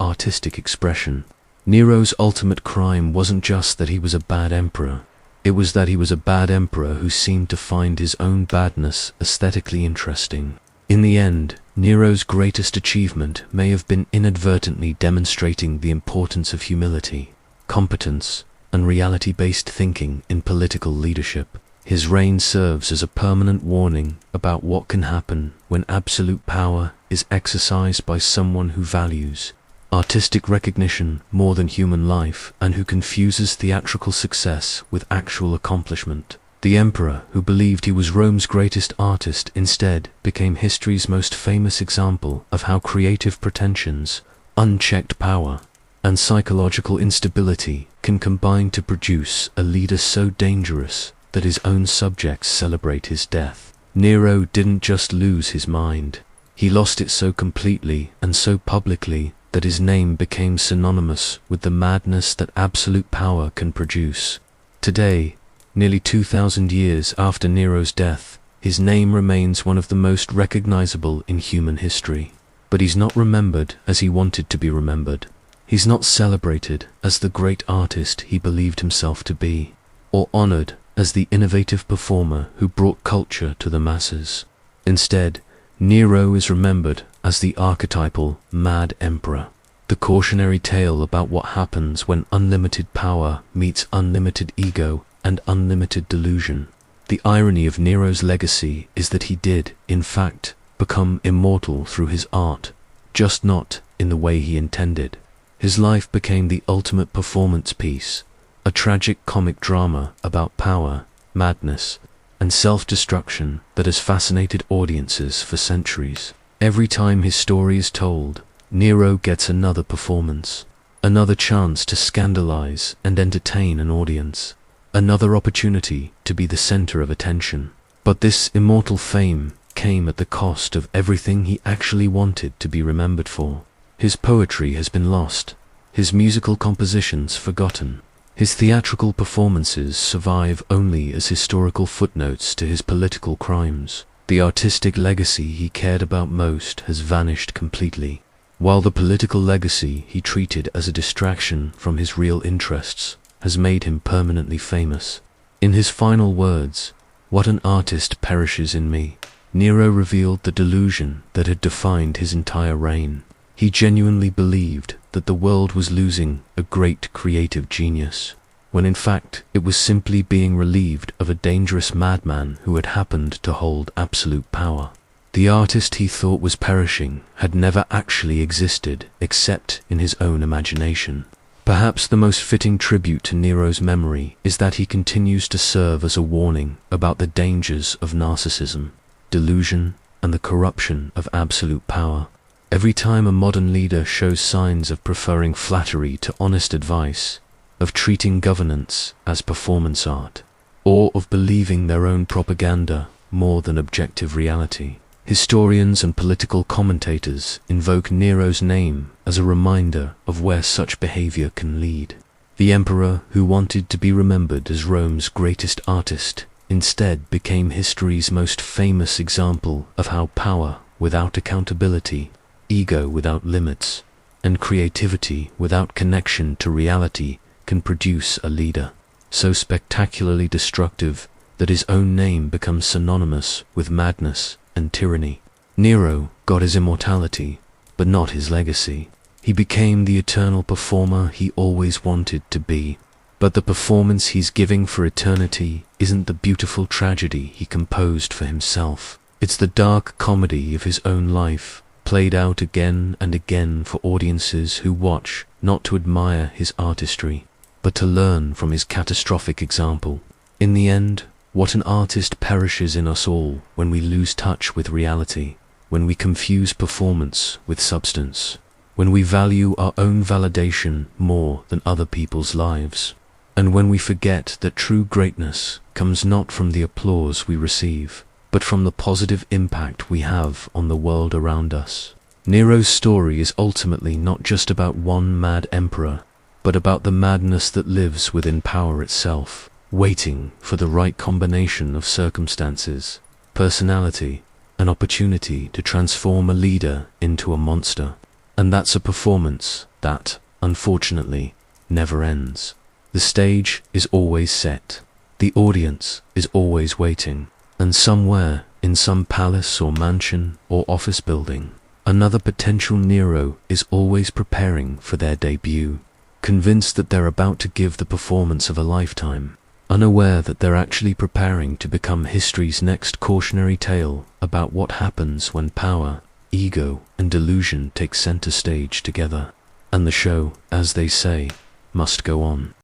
artistic expression. Nero's ultimate crime wasn't just that he was a bad emperor. It was that he was a bad emperor who seemed to find his own badness aesthetically interesting. In the end, Nero's greatest achievement may have been inadvertently demonstrating the importance of humility, competence, and reality-based thinking in political leadership. His reign serves as a permanent warning about what can happen when absolute power is exercised by someone who values artistic recognition more than human life and who confuses theatrical success with actual accomplishment. The emperor, who believed he was Rome's greatest artist, instead became history's most famous example of how creative pretensions, unchecked power, and psychological instability can combine to produce a leader so dangerous that his own subjects celebrate his death. Nero didn't just lose his mind. He lost it so completely and so publicly that his name became synonymous with the madness that absolute power can produce. Today, nearly 2,000 years after Nero's death, his name remains one of the most recognizable in human history. But he's not remembered as he wanted to be remembered. He's not celebrated as the great artist he believed himself to be, or honored as the innovative performer who brought culture to the masses. Instead, Nero is remembered as the archetypal mad emperor, the cautionary tale about what happens when unlimited power meets unlimited ego and unlimited delusion. The irony of Nero's legacy is that he did, in fact, become immortal through his art, just not in the way he intended. His life became the ultimate performance piece, a tragic comic drama about power, madness, and self-destruction that has fascinated audiences for centuries. Every time his story is told, Nero gets another performance, another chance to scandalize and entertain an audience, another opportunity to be the center of attention. But this immortal fame came at the cost of everything he actually wanted to be remembered for. His poetry has been lost, his musical compositions forgotten. His theatrical performances survive only as historical footnotes to his political crimes. The artistic legacy he cared about most has vanished completely, while the political legacy he treated as a distraction from his real interests has made him permanently famous. In his final words, "What an artist perishes in me," Nero revealed the delusion that had defined his entire reign. He genuinely believed that the world was losing a great creative genius, when in fact it was simply being relieved of a dangerous madman who had happened to hold absolute power. The artist he thought was perishing had never actually existed except in his own imagination. Perhaps the most fitting tribute to Nero's memory is that he continues to serve as a warning about the dangers of narcissism, delusion, and the corruption of absolute power. Every time a modern leader shows signs of preferring flattery to honest advice, of treating governance as performance art, or of believing their own propaganda more than objective reality, historians and political commentators invoke Nero's name as a reminder of where such behavior can lead. The emperor, who wanted to be remembered as Rome's greatest artist, instead became history's most famous example of how power without accountability, ego without limits, and creativity without connection to reality can produce a leader so spectacularly destructive that his own name becomes synonymous with madness and tyranny. Nero got his immortality, but not his legacy. He became the eternal performer he always wanted to be. But the performance he's giving for eternity isn't the beautiful tragedy he composed for himself. It's the dark comedy of his own life, played out again and again for audiences who watch not to admire his artistry, but to learn from his catastrophic example. In the end, what an artist perishes in us all when we lose touch with reality, when we confuse performance with substance, when we value our own validation more than other people's lives, and when we forget that true greatness comes not from the applause we receive, but from the positive impact we have on the world around us. Nero's story is ultimately not just about one mad emperor, but about the madness that lives within power itself, waiting for the right combination of circumstances, personality, and opportunity to transform a leader into a monster. And that's a performance that, unfortunately, never ends. The stage is always set, the audience is always waiting, and somewhere in some palace or mansion or office building. Another potential Nero is always preparing for their debut, convinced that they're about to give the performance of a lifetime, unaware that they're actually preparing to become history's next cautionary tale about what happens when power, ego, and delusion take center stage together. And the show, as they say, must go on.